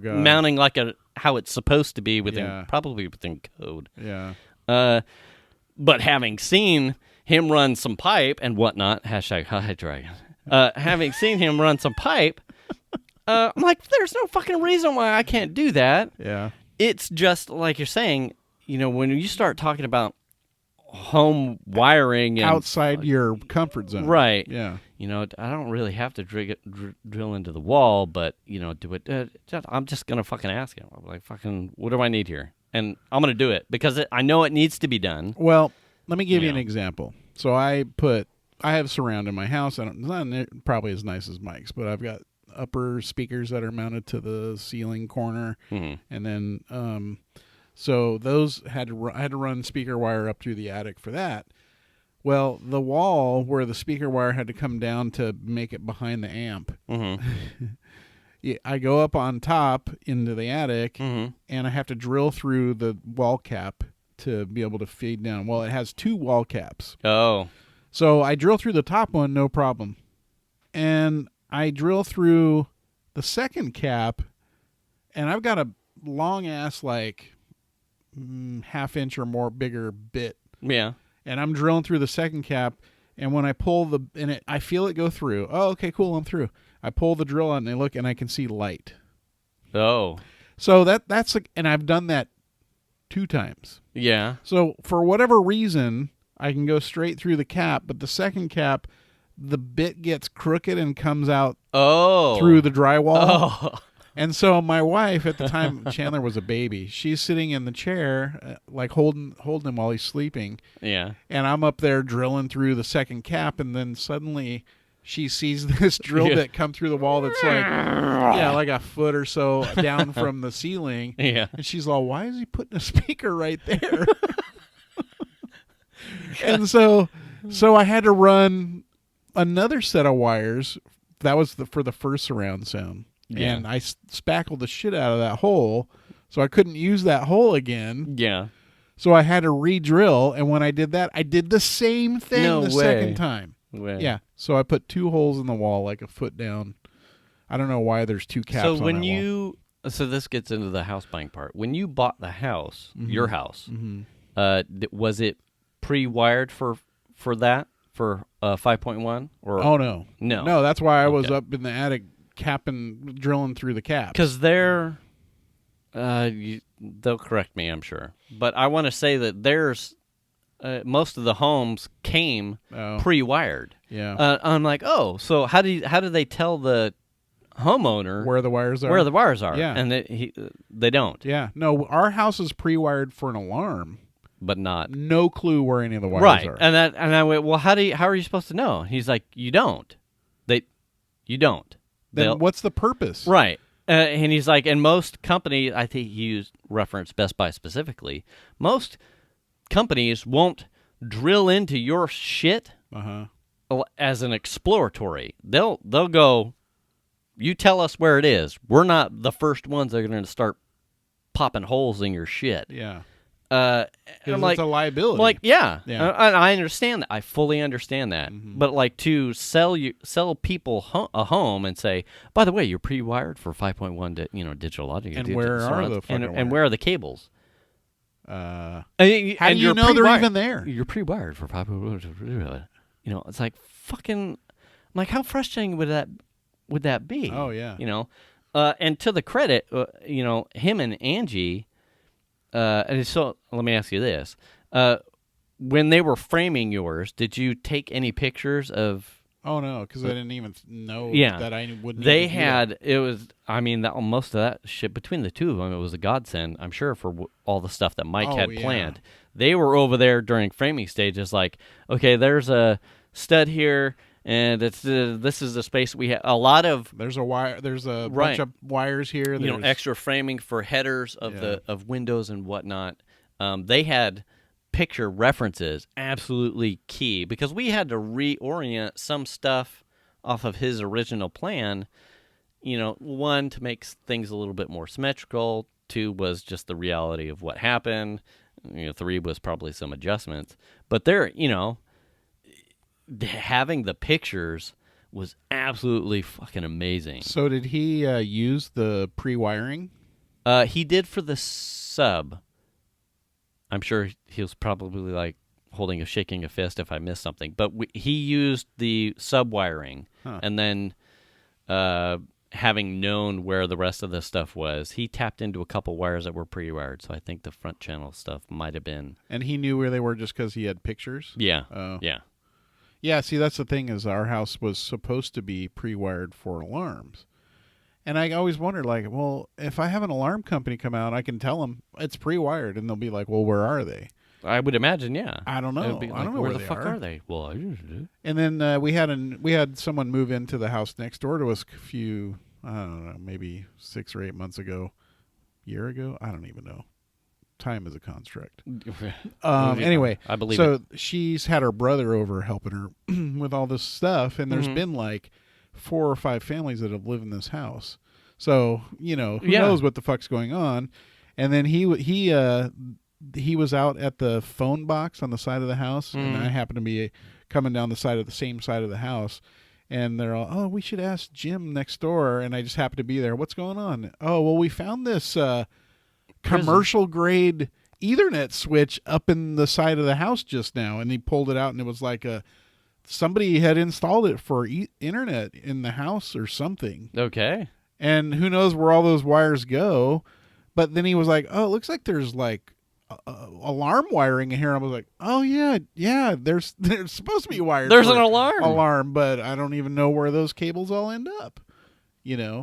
mounting like how it's supposed to be probably within code. Yeah. But having seen him run some pipe and whatnot, hashtag High Dragon, having seen him run some pipe, I'm like, there's no fucking reason why I can't do that. Yeah. It's just like you're saying, when you start talking about home wiring and outside your comfort zone. Right. Yeah. I don't really have to drill into the wall, but, do it. I'm just going to fucking ask him. I'm like, fucking, what do I need here? And I'm going to do it because I know it needs to be done. Well, let me give you an example. So I have surround in my house. It's not probably as nice as Mike's, but I've got upper speakers that are mounted to the ceiling corner. Mm-hmm. And then, so those I had to run speaker wire up through the attic for that. Well, the wall where the speaker wire had to come down to make it behind the amp. Mm-hmm. I go up on top into the attic, mm-hmm. and I have to drill through the wall cap to be able to feed down. Well, it has two wall caps. Oh. So I drill through the top one, no problem. And I drill through the second cap, and I've got a long-ass, like, half-inch or more bigger bit. Yeah. And I'm drilling through the second cap, and when I pull I feel it go through. Oh, okay, cool, I'm through. I pull the drill out, and I look, and I can see light. Oh. So that's like, and I've done that 2 times. Yeah. So for whatever reason, I can go straight through the cap, but the second cap, the bit gets crooked and comes out through the drywall. Oh. And so my wife at the time, Chandler was a baby. She's sitting in the chair, like holding him while he's sleeping. Yeah. And I'm up there drilling through the second cap, and then suddenly she sees this drill bit come through the wall that's like a foot or so down from the ceiling. Yeah. And she's like, why is he putting a speaker right there? And so I had to run another set of wires. That was for the first surround sound. Yeah. And I spackled the shit out of that hole, so I couldn't use that hole again. Yeah. So I had to re-drill, and when I did that, I did the same thing No the way. second time. Way. Yeah. So I put 2 holes in the wall, like a foot down. I don't know why there's 2 caps So on when that wall. so this gets into the house buying part. When you bought the house, your house, was it pre-wired for that for 5.1 or? Oh no, No. That's why I was up in the attic capping, drilling through the caps. Because they're, they'll correct me, I'm sure, but I want to say that there's most of the homes came pre-wired. Yeah. I'm like, so how do they tell the homeowner where the wires are? Where the wires are? Yeah. And they don't. Yeah. No, our house is pre-wired for an alarm. But not. No clue where any of the wires are. And I went, well, how are you supposed to know? He's like, you don't. You don't. Then what's the purpose? Right. And he's like, and most companies, I think he referenced Best Buy specifically, most companies won't drill into your shit as an exploratory. They'll go, you tell us where it is. We're not the first ones that are going to start popping holes in your shit. Yeah. I'm like, it's a liability. Like, yeah. I understand that. I fully understand that. But like to sell people a home and say, by the way, you're pre-wired for 5.1, digital logic. And where are the fucking and where are the cables? How do you know they're even there? You're pre-wired for 5.1. It's like fucking. I'm like, how frustrating would that be? Oh yeah. And to the credit, him and Angie. And so let me ask you this: when they were framing yours, did you take any pictures of? Oh no, because I didn't even know that I wouldn't. They had it was. I mean, most of that shit between the two of them, it was a godsend. I'm sure for all the stuff that Mike had planned. They were over there during framing stages, like, okay, there's a stud here. And this is the space we have. A lot of there's a wire. There's a bunch of wires here. There's extra framing for headers of windows and whatnot. They had picture references, absolutely key, because we had to reorient some stuff off of his original plan. One, to make things a little bit more symmetrical. 2 was just the reality of what happened. 3 was probably some adjustments. But having the pictures was absolutely fucking amazing. So did he use the pre-wiring? He did for the sub. I'm sure he was probably like shaking a fist if I missed something. But he used the sub wiring, and then having known where the rest of the stuff was, he tapped into a couple wires that were pre-wired. So I think the front channel stuff might have been. And he knew where they were just because he had pictures? Yeah. Yeah. Yeah, see, that's the thing is our house was supposed to be pre-wired for alarms. And I always wondered, like, well, if I have an alarm company come out, I can tell them it's pre-wired, and they'll be like, well, where are they? I would imagine, yeah. I don't know. Like, I don't know where where the they fuck are. they? Well, I usually do. And then we had someone move into the house next door to us a few, I don't know, maybe 6 or 8 months ago, year ago. I don't even know. Time is a construct. Anyway, I believe so it. She's had her brother over helping her with all this stuff, and there's been like 4 or 5 families that have lived in this house. So who knows what the fuck's going on? And then he was out at the phone box on the side of the house, and I happened to be coming down the same side of the house. And they're all, oh, we should ask Jim next door. And I just happened to be there. What's going on? Oh, well, we found this commercial grade Ethernet switch up in the side of the house just now. And he pulled it out, and it was like somebody had installed it for internet in the house or something. Okay. And who knows where all those wires go. But then he was like, oh, it looks like there's like alarm wiring in here. I was like, oh yeah, there's supposed to be wires. There's for an alarm, but I don't even know where those cables all end up. Yeah.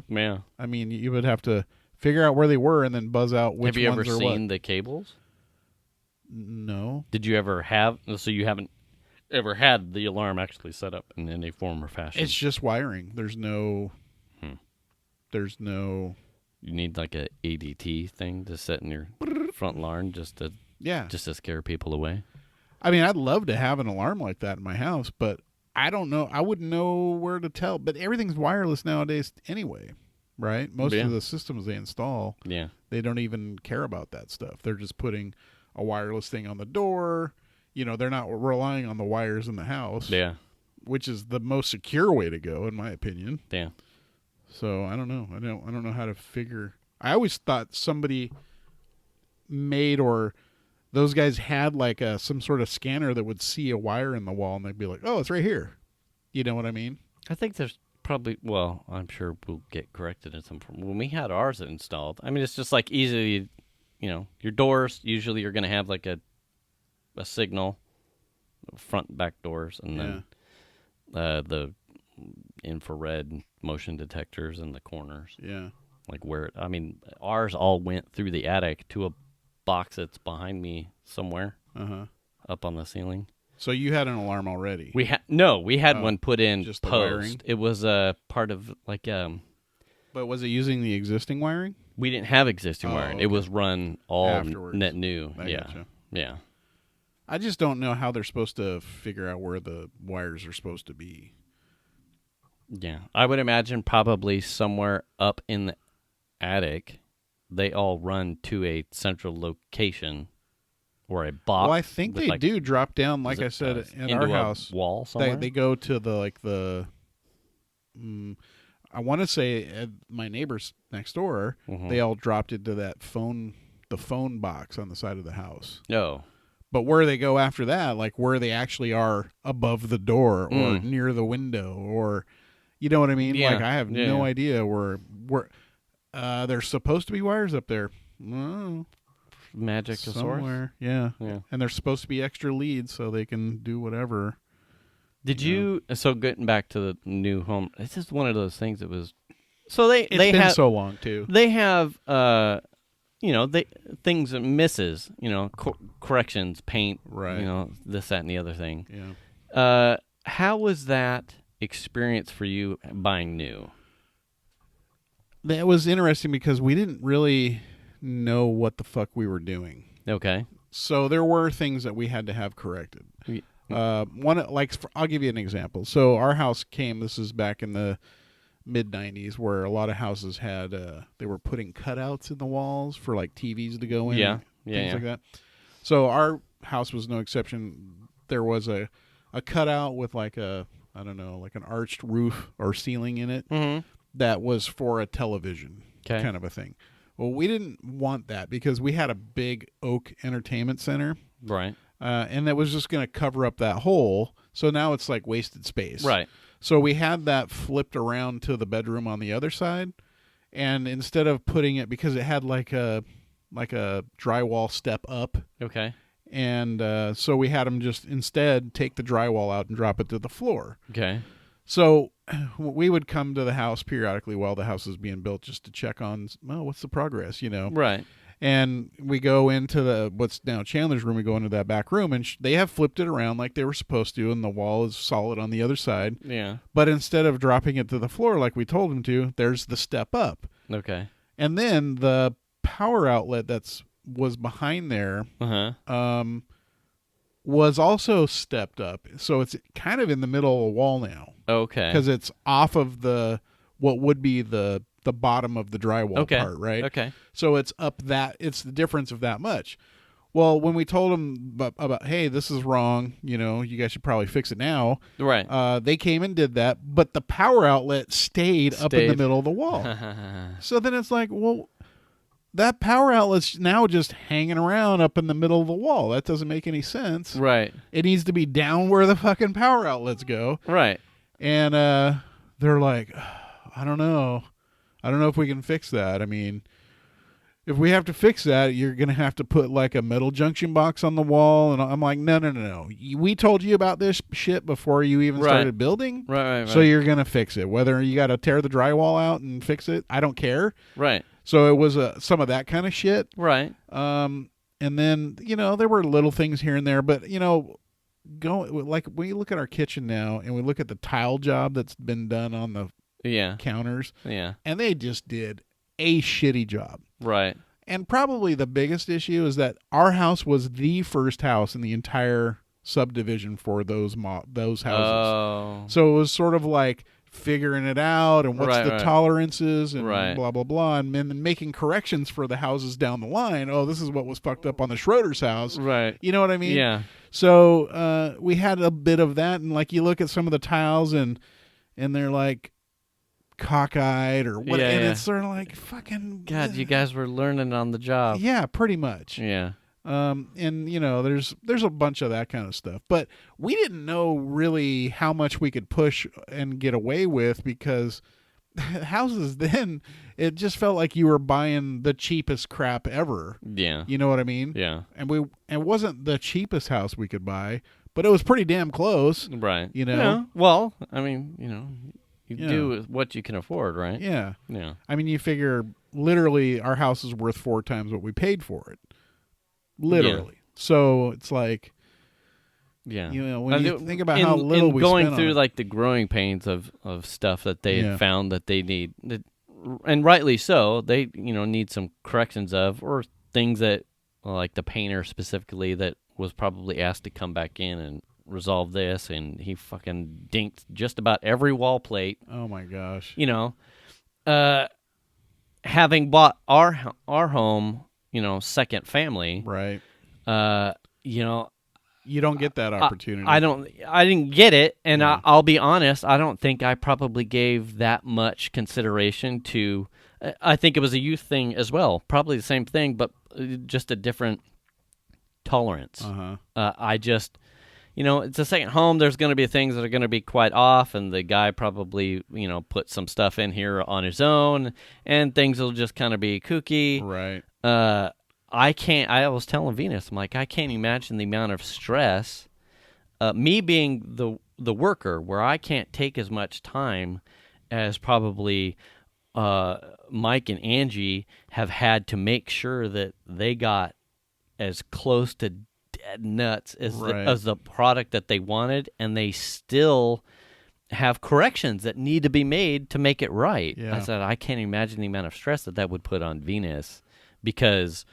I mean, you would have to figure out where they were and then buzz out which Have you ones ever are seen what. the cables? No. Did you ever have? So you haven't ever had the alarm actually set up in any form or fashion? It's just wiring. There's no. There's no. You need like a ADT thing to set in your front lawn just to scare people away. I mean, I'd love to have an alarm like that in my house, but I don't know. I wouldn't know where to tell. But everything's wireless nowadays anyway, right? Most of the systems they install, they don't even care about that stuff. They're just putting a wireless thing on the door. They're not relying on the wires in the house. Yeah. Which is the most secure way to go, in my opinion. Yeah. So I don't know. I don't know how to figure. I always thought somebody made or those guys had like some sort of scanner that would see a wire in the wall and they'd be like, "Oh, it's right here." You know what I mean? I think there's probably. Well, I'm sure we'll get corrected in some form. When we had ours installed, I mean, it's just like easily, your doors. Usually, you're going to have like a signal, front and back doors, and then the infrared motion detectors in the corners. Yeah. Like ours all went through the attic to a box that's behind me somewhere up on the ceiling. So you had an alarm already? We had one put in just post. The wiring? It was a part of like But was it using the existing wiring? We didn't have existing wiring. Okay. It was run all afterwards. net new. Gotcha. Yeah. I just don't know how they're supposed to figure out where the wires are supposed to be. Yeah. I would imagine probably somewhere up in the attic, they all run to a central location or a box. Well, I think they do drop down, like I said, in our house. Wall somewhere? They go to the I want to say my neighbors next door, they all dropped into the phone box on the side of the house. No. But where they go after that, like where they actually are above the door or near the window or, you know what I mean? Yeah. Like I have no idea where there's supposed to be wires up there. Oh, magic of somewhere. Yeah. And there's supposed to be extra leads so they can do whatever. Did you? So getting back to the new home, it's just one of those things that was. So it's been so long too. They have things that misses, corrections, paint, right? This, that, and the other thing. Yeah. How was that experience for you buying new? That was interesting because we didn't really know what the fuck we were doing. Okay. So there were things that we had to have corrected. I'll give you an example. So our house came. This is back in the mid 90s, where a lot of houses had they were putting cutouts in the walls for like TVs to go in. Things like that. So our house was no exception. There was a cutout with like an arched roof or ceiling in it that was for a television kind of a thing. Well, we didn't want that because we had a big oak entertainment center. Right. And that was just going to cover up that hole. So now it's like wasted space. Right. So we had that flipped around to the bedroom on the other side. And instead of putting it, because it had like a drywall step up. Okay. And so we had them just instead take the drywall out and drop it to the floor. Okay. So we would come to the house periodically while the house was being built just to check on, what's the progress, Right. And we go into what's now Chandler's room. We go into that back room, and they have flipped it around like they were supposed to, and the wall is solid on the other side. Yeah. But instead of dropping it to the floor like we told them to, there's the step up. Okay. And then the power outlet was behind there was also stepped up. So it's kind of in the middle of the wall now. Okay. Because it's off of what would be the bottom of the drywall part, right? Okay. So it's up it's the difference of that much. Well, when we told them about, hey, this is wrong, you guys should probably fix it now. Right. They came and did that, but the power outlet stayed up in the middle of the wall. So then it's like, well, that power outlet's now just hanging around up in the middle of the wall. That doesn't make any sense. Right. It needs to be down where the fucking power outlets go. Right. And they're like, I don't know if we can fix that. I mean, if we have to fix that, you're going to have to put like a metal junction box on the wall. And I'm like, no. We told you about this shit before you even started building. Right. So you're going to fix it. Whether you got to tear the drywall out and fix it, I don't care. Right. So it was some of that kind of shit. Right. And then, there were little things here and there. But, like when you look at our kitchen now and we look at the tile job that's been done on the counters. Yeah. And they just did a shitty job. Right. And probably the biggest issue is that our house was the first house in the entire subdivision for those houses. Oh. So it was sort of like figuring it out and what's the tolerances and blah, blah, blah. And then making corrections for the houses down the line. Oh, this is what was fucked up on the Schroeder's house. Right. You know what I mean? Yeah. So we had a bit of that. And like you look at some of the tiles and they're like cockeyed or what, and it's sort of like fucking God, you guys were learning on the job. Yeah, pretty much. Yeah. And there's a bunch of that kind of stuff, but we didn't know really how much we could push and get away with, because houses then, it just felt like you were buying the cheapest crap ever. Yeah. You know what I mean? Yeah. And it wasn't the cheapest house we could buy, but it was pretty damn close. Right. Yeah. Well, I mean, you do what you can afford, right? Yeah. Yeah. I mean, you figure literally our house is worth 4 times what we paid for it. Literally. Yeah. So it's like, when you think about how little we going spent through on it. like the growing pains of stuff that they had found that they need, and rightly so, they need some corrections of, or things that, like the painter specifically, that was probably asked to come back in and resolve this, and he fucking dinked just about every wall plate. Oh my gosh. Having bought our home, second family, right? You don't get that opportunity. I didn't get it, and I'll be honest, I don't think I probably gave that much consideration to. I think it was a youth thing as well, probably the same thing, but just a different tolerance. I just, it's a second home. There's going to be things that are going to be quite off, and the guy probably, put some stuff in here on his own, and things will just kind of be kooky. Right. I was telling Venus, I'm like, I can't imagine the amount of stress, me being the worker, where I can't take as much time as probably Mike and Angie have had to make sure that they got as close to dead nuts as the product that they wanted, and they still have corrections that need to be made to make it right. Yeah. I said, I can't imagine the amount of stress that would put on Venus, because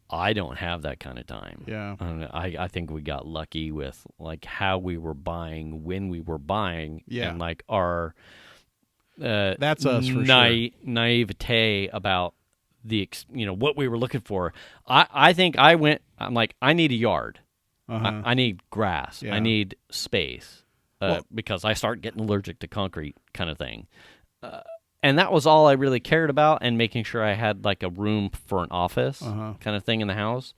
I don't have that kind of time. Yeah. I think we got lucky with like how we were buying, when we were buying, and like our that's us for sure. Naivete about the what we were looking for. I think I'm like, I need a yard. I need grass. Yeah. I need space because I start getting allergic to concrete, kind of thing. And that was all I really cared about, and making sure I had like a room for an office kind of thing in the house.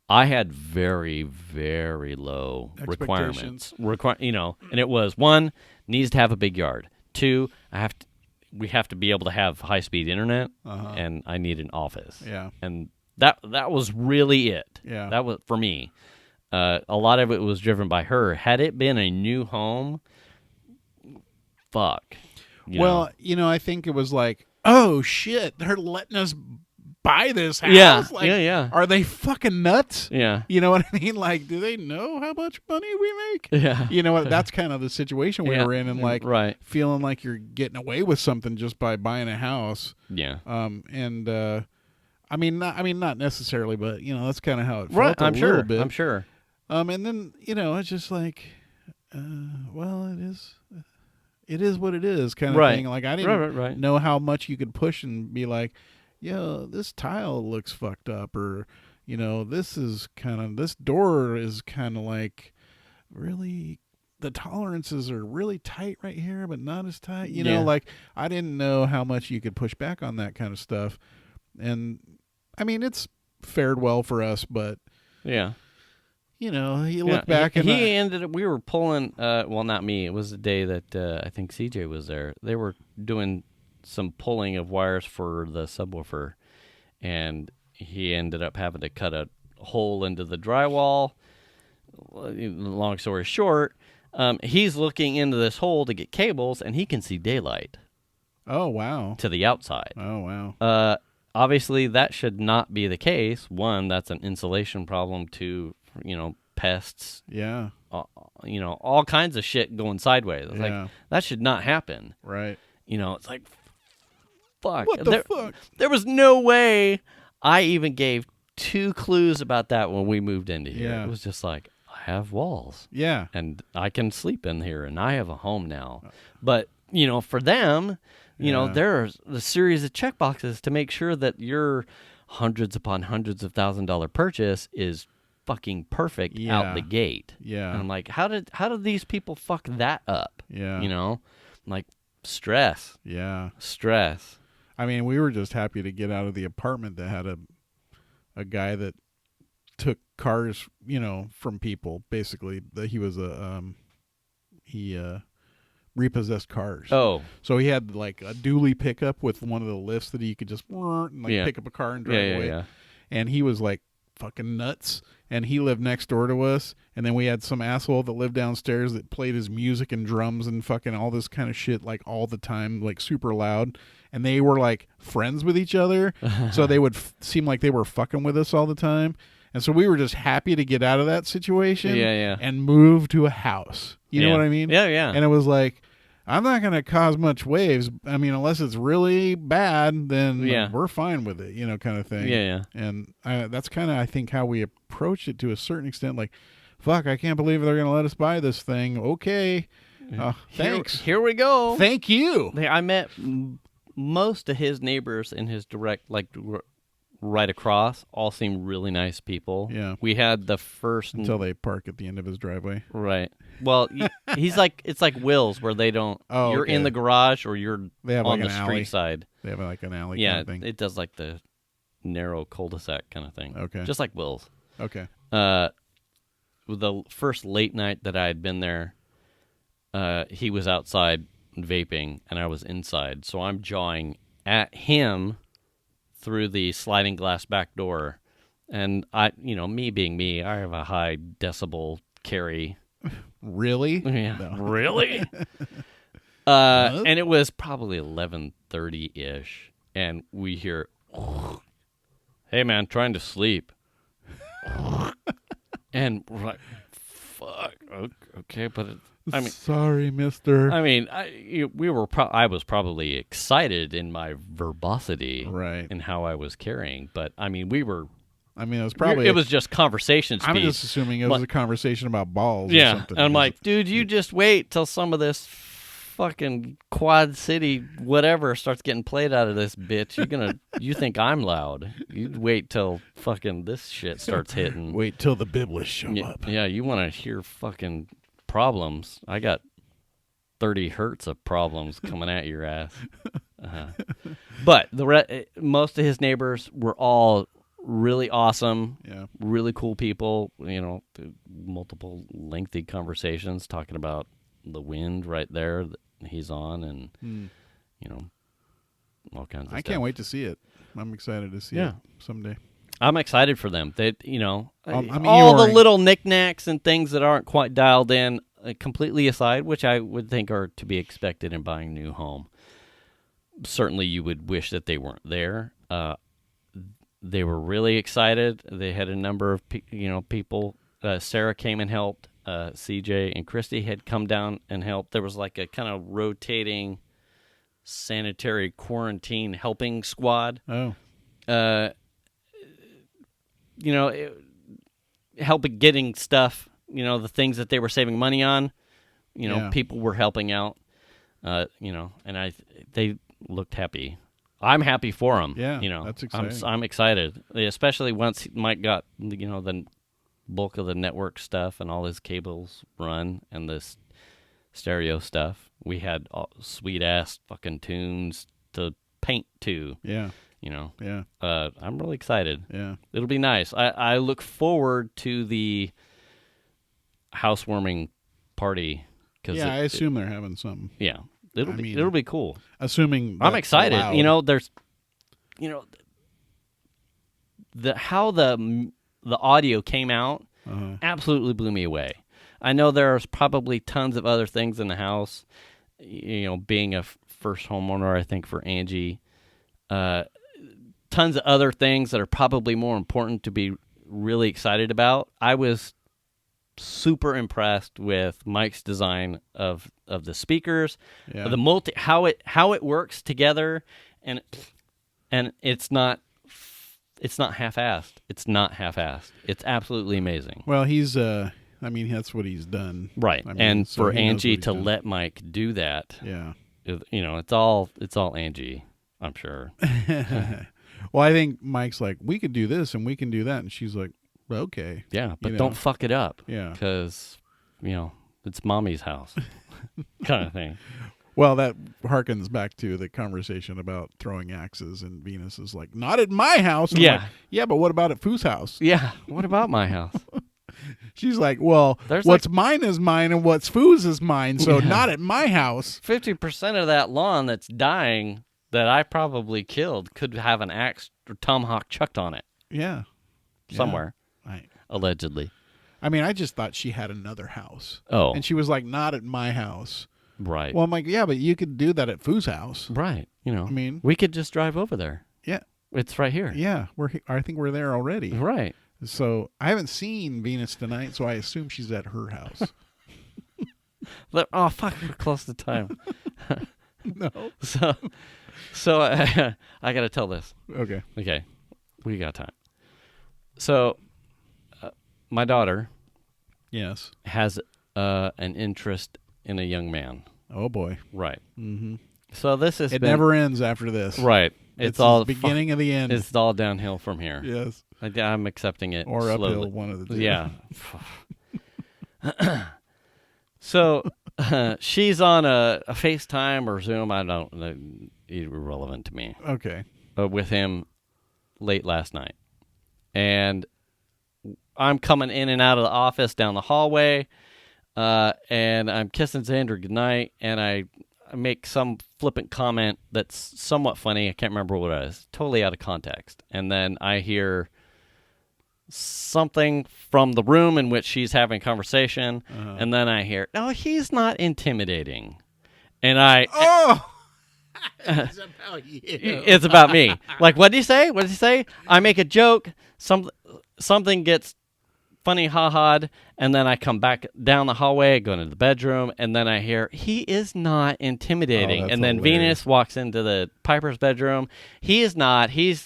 I had very, very low requirements. And it was, 1, needs to have a big yard. 2, we have to be able to have high-speed internet, and I need an office. Yeah. And that was really it. Yeah. That was for me. A lot of it was driven by her. Had it been a new home, fuck. I think it was like, oh shit, they're letting us buy this house. Yeah, like, yeah. Are they fucking nuts? Yeah. You know what I mean? Like, do they know how much money we make? Yeah. You know what? That's kind of the situation we were in, and like feeling like you're getting away with something just by buying a house. Yeah. Not necessarily, but that's kind of how it felt. Right. I'm sure. Bit. I'm sure. And then it's just like, it is what it is, kind of thing. Like, I didn't know how much you could push and be like, this tile looks fucked up, or this door is kind of like, really, the tolerances are really tight right here, but not as tight. Like, I didn't know how much you could push back on that kind of stuff. And I mean, it's fared well for us, but yeah. You look back and he ended up, we were pulling, well, not me. It was the day that I think CJ was there. They were doing some pulling of wires for the subwoofer. and he ended up having to cut a hole into the drywall. Long story short, he's looking into this hole to get cables, and he can see daylight. Oh, wow. To the outside. Oh, wow. Obviously, that should not be the case. One, that's an insulation problem. Two, pests. Yeah. All kinds of shit going sideways. It's like, that should not happen. Right. It's like, fuck. What the fuck? There was no way I even gave 2 clues about that when we moved into here. Yeah. It was just like, I have walls. Yeah. And I can sleep in here, and I have a home now. But, for them, there's a series of checkboxes to make sure that your hundreds upon hundreds of $1,000 purchase is fucking perfect out the gate. Yeah. And I'm like, how did these people fuck that up? Yeah. I'm like, stress. Yeah. Stress. I mean, we were just happy to get out of the apartment that had a guy that took cars, from people. Basically, he was he repossessed cars. Oh, so he had like a dually pickup with one of the lifts that he could just pick up a car and drive away. Yeah. And he was like fucking nuts. And he lived next door to us. And then we had some asshole that lived downstairs that played his music and drums and fucking all this kind of shit like all the time, like super loud. And they were like friends with each other. So they would seem like they were fucking with us all the time. And so we were just happy to get out of that situation and move to a house. You know what I mean? Yeah. And it was like, I'm not going to cause much waves. I mean, unless it's really bad, then we're fine with it, kind of thing. Yeah. And that's kind of, I think, how we approached it to a certain extent. Like, fuck, I can't believe they're going to let us buy this thing. Okay. Thanks. Here we go. Thank you. I met most of his neighbors in his direct, right across, all seem really nice people. Yeah. We had the first... Until they park at the end of his driveway. Right. Well, he's like, it's like Will's where they don't... Oh, you're in the garage or you're on the street alley. Side. They have like an alley kind of thing. It does like the narrow cul-de-sac kind of thing. Okay. Just like Will's. Okay. The first late night that I had been there, he was outside vaping and I was inside. So I'm jawing at him through the sliding glass back door. And I, me being me, I have a high decibel carry. Really? Yeah. No. Really? And it was probably 11:30-ish. And we hear, hey, man, trying to sleep. And we're like, fuck. Okay, but sorry, mister. I mean, I was probably excited in my verbosity, right, in how I was carrying. But I mean, it was probably it was just conversation speed. I'm just assuming it was a conversation about balls. Yeah, or something. And I'm like, dude, you just wait till some of this fucking Quad City whatever starts getting played out of this bitch. You think I'm loud? You wait till fucking this shit starts hitting. Wait till the Biblis show up. Yeah, you want to hear fucking problems. I got 30 hertz of problems coming at your ass. But most of his neighbors were all really awesome, really cool people, multiple lengthy conversations talking about the wind right there that he's on and, all kinds of stuff. I can't wait to see it. I'm excited to see it someday. I'm excited for them. They, I'm all the Eeyoring. little knickknacks and things that aren't quite dialed in, completely aside, which I would think are to be expected in buying a new home. Certainly, you would wish that they weren't there. They were really excited. They had a number of people. Sarah came and helped. CJ and Christy had come down and helped. There was like a kind of rotating sanitary quarantine helping squad. Oh. Helping getting stuff, the things that they were saving money on, people were helping out, and they looked happy. I'm happy for them. Yeah, that's exciting. I'm excited, especially once Mike got, the bulk of the network stuff and all his cables run and this stereo stuff. We had sweet-ass fucking tunes to paint to. Yeah. Yeah. I'm really excited. Yeah. It'll be nice. I look forward to the housewarming party. Yeah, I assume they're having something. Yeah. It'll be cool. Assuming I'm excited. allowed. There's how the audio came out absolutely blew me away. I know there's probably tons of other things in the house, being a first homeowner, I think for Angie, tons of other things that are probably more important to be really excited about. I was super impressed with Mike's design of the speakers, the how it works together, and it's not half-assed. It's not half-assed. It's absolutely amazing. Well, he's that's what he's done. Right. I mean, and so for he knows Angie what he's to done. let Mike do that, Yeah. it's all Angie, I'm sure. Well, I think Mike's like, we could do this and we can do that, and she's like, okay. Yeah, but don't fuck it up. Yeah. Because, it's mommy's house kind of thing. Well, that harkens back to the conversation about throwing axes, and Venus is like, not at my house. And I'm Yeah. like, yeah, but what about at Foo's house? Yeah, what about my house? She's like, well, There's what's mine is mine and what's Foo's is mine, so Yeah. not at my house. 50% of that lawn that's dying that I probably killed could have an axe or tomahawk chucked on it Yeah. somewhere, Yeah. allegedly. I mean, I just thought she had another house. Oh, And she was like, not at my house. right. Well, I'm like, yeah, but you could do that at Foo's house. Right. I mean, we could just drive over there. yeah. It's right here. Yeah, I think we're there already. Right. So I haven't seen Venus tonight, so I assume she's at her house. Oh, fuck, we're close to time. No. So I got to tell this. Okay. Okay, we got time. So, my daughter Yes. has an interest in a young man. Oh boy. Right. Mm-hmm. So this is It never ends after this. right. It's all the beginning of the end. It's all downhill from here. Yes. I'm accepting it Or slowly. uphill, one of the two. Yeah. So she's on a FaceTime or Zoom. I don't know. Irrelevant to me. Okay. With him late last night. And I'm coming in and out of the office down the hallway, and I'm kissing Xander goodnight, and I make some flippant comment that's somewhat funny. I can't remember what it is. Totally out of context. And then I hear something from the room in which she's having conversation, and then I hear, "No, he's not intimidating." And Oh! It's about you. it's about me. Like, what did he say? What did he say? I make a joke, something gets funny, ha-ha'd, and then I come back down the hallway, go into the bedroom, and then I hear, he is not intimidating. Oh, that's and then hilarious. Venus walks into the Piper's bedroom. He is not. He's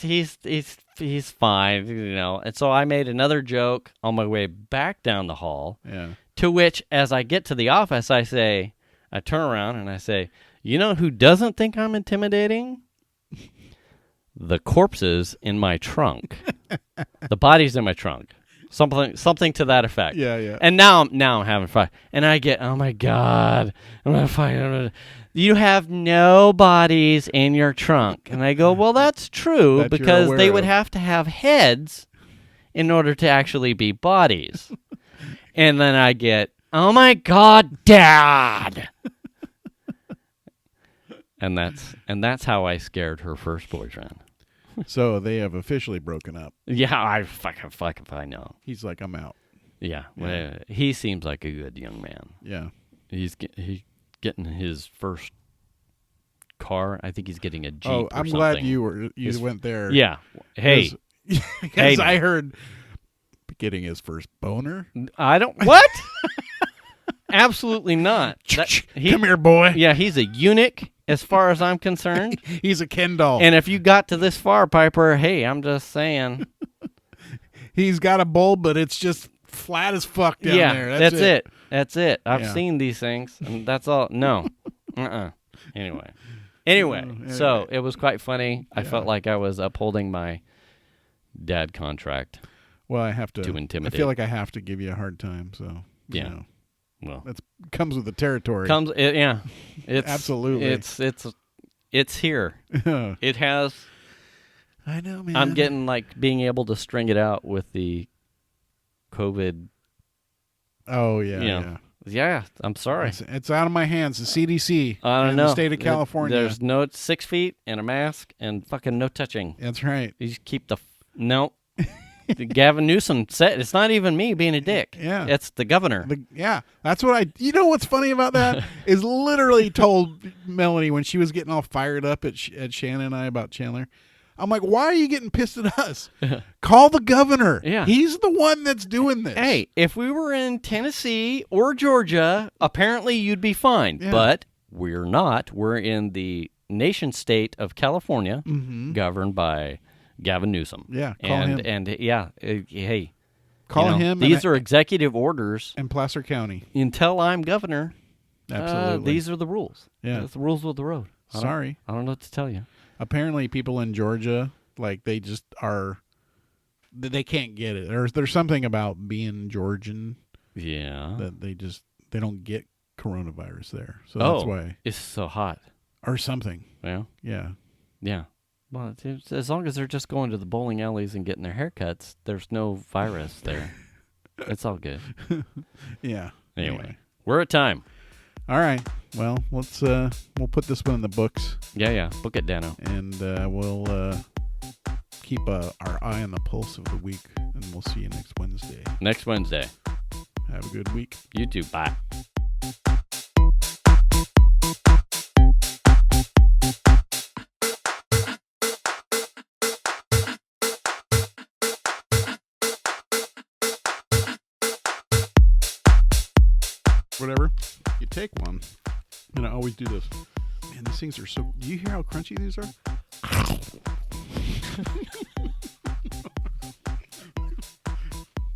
fine, And so I made another joke on my way back down the hall, Yeah. to which, as I get to the office, I turn around and I say, you know who doesn't think I'm intimidating? The corpses in my trunk. The bodies in my trunk. Something to that effect. Yeah, yeah. And now I'm having fun. And I get, oh my God, I'm gonna fight. You have no bodies in your trunk. And I go, well, that's true, That you're because they aware would of. have to have heads in order to actually be bodies. And then I get, oh my God, Dad. And that's how I scared her first boyfriend. So they have officially broken up. Yeah, I fuck if I know. He's like, I'm out. Yeah, Yeah. well, he seems like a good young man. Yeah. He's getting his first car. I think he's getting a Jeep. Oh, or I'm something. glad you His- went there. Yeah. Hey, Because Hey. I heard getting his first boner. I don't. What? Absolutely not. That- Come here, boy. Yeah, he's a eunuch as far as I'm concerned. He's a Ken doll. And if you got to this far, Piper, hey, I'm just saying. He's got a bowl, but it's just flat as fuck down Yeah, there. that's it. That's it. I've Yeah. seen these things, and that's all. No. Anyway, so it was quite funny. I felt like I was upholding my dad contract. Well, I have to intimidate. I feel like I have to give you a hard time. So Yeah. you know, Well, that comes with the territory. yeah. It's Absolutely. It's here. It has. I know, man. I'm getting like being able to string it out with the COVID. Oh yeah, You know, yeah. Yeah, I'm sorry. It's out of my hands. The CDC I don't in know. the state of California. There's no 6 feet and a mask and fucking no touching. That's right. You just keep the no. Gavin Newsom said it's not even me being a dick. Yeah. It's the governor. That's what you know what's funny about that is literally told Melanie when she was getting all fired up at Shannon and I about Chandler. I'm like, why are you getting pissed at us? Call the governor. Yeah. He's the one that's doing this. Hey, if we were in Tennessee or Georgia, apparently you'd be fine. Yeah. But we're not. We're in the nation state of California, governed by Gavin Newsom. Yeah, call him. Hey, Call him. These are executive orders. in Placer County. Until I'm governor, Absolutely. these are the rules. Yeah. It's the rules of the road. Sorry. I don't know what to tell you. Apparently, people in Georgia, like, they just are. They can't get it. There's something about being Georgian Yeah. that they don't get coronavirus there. So that's why. It's so hot. Or something. Yeah. Yeah. Yeah. Well, as long as they're just going to the bowling alleys and getting their haircuts, there's no virus there. It's all good. Yeah. Anyway, we're at time. All right. Well, let's we'll put this one in the books, Yeah. Book it, Dano. and we'll keep our eye on the pulse of the week, and we'll see you next Wednesday. Next Wednesday. Have a good week. You too. Bye. Whatever. You take one. And I always do this. Man, these things are so... Do you hear how crunchy these are?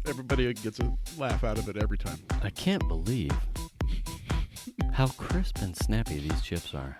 Everybody gets a laugh out of it every time. I can't believe how crisp and snappy these chips are.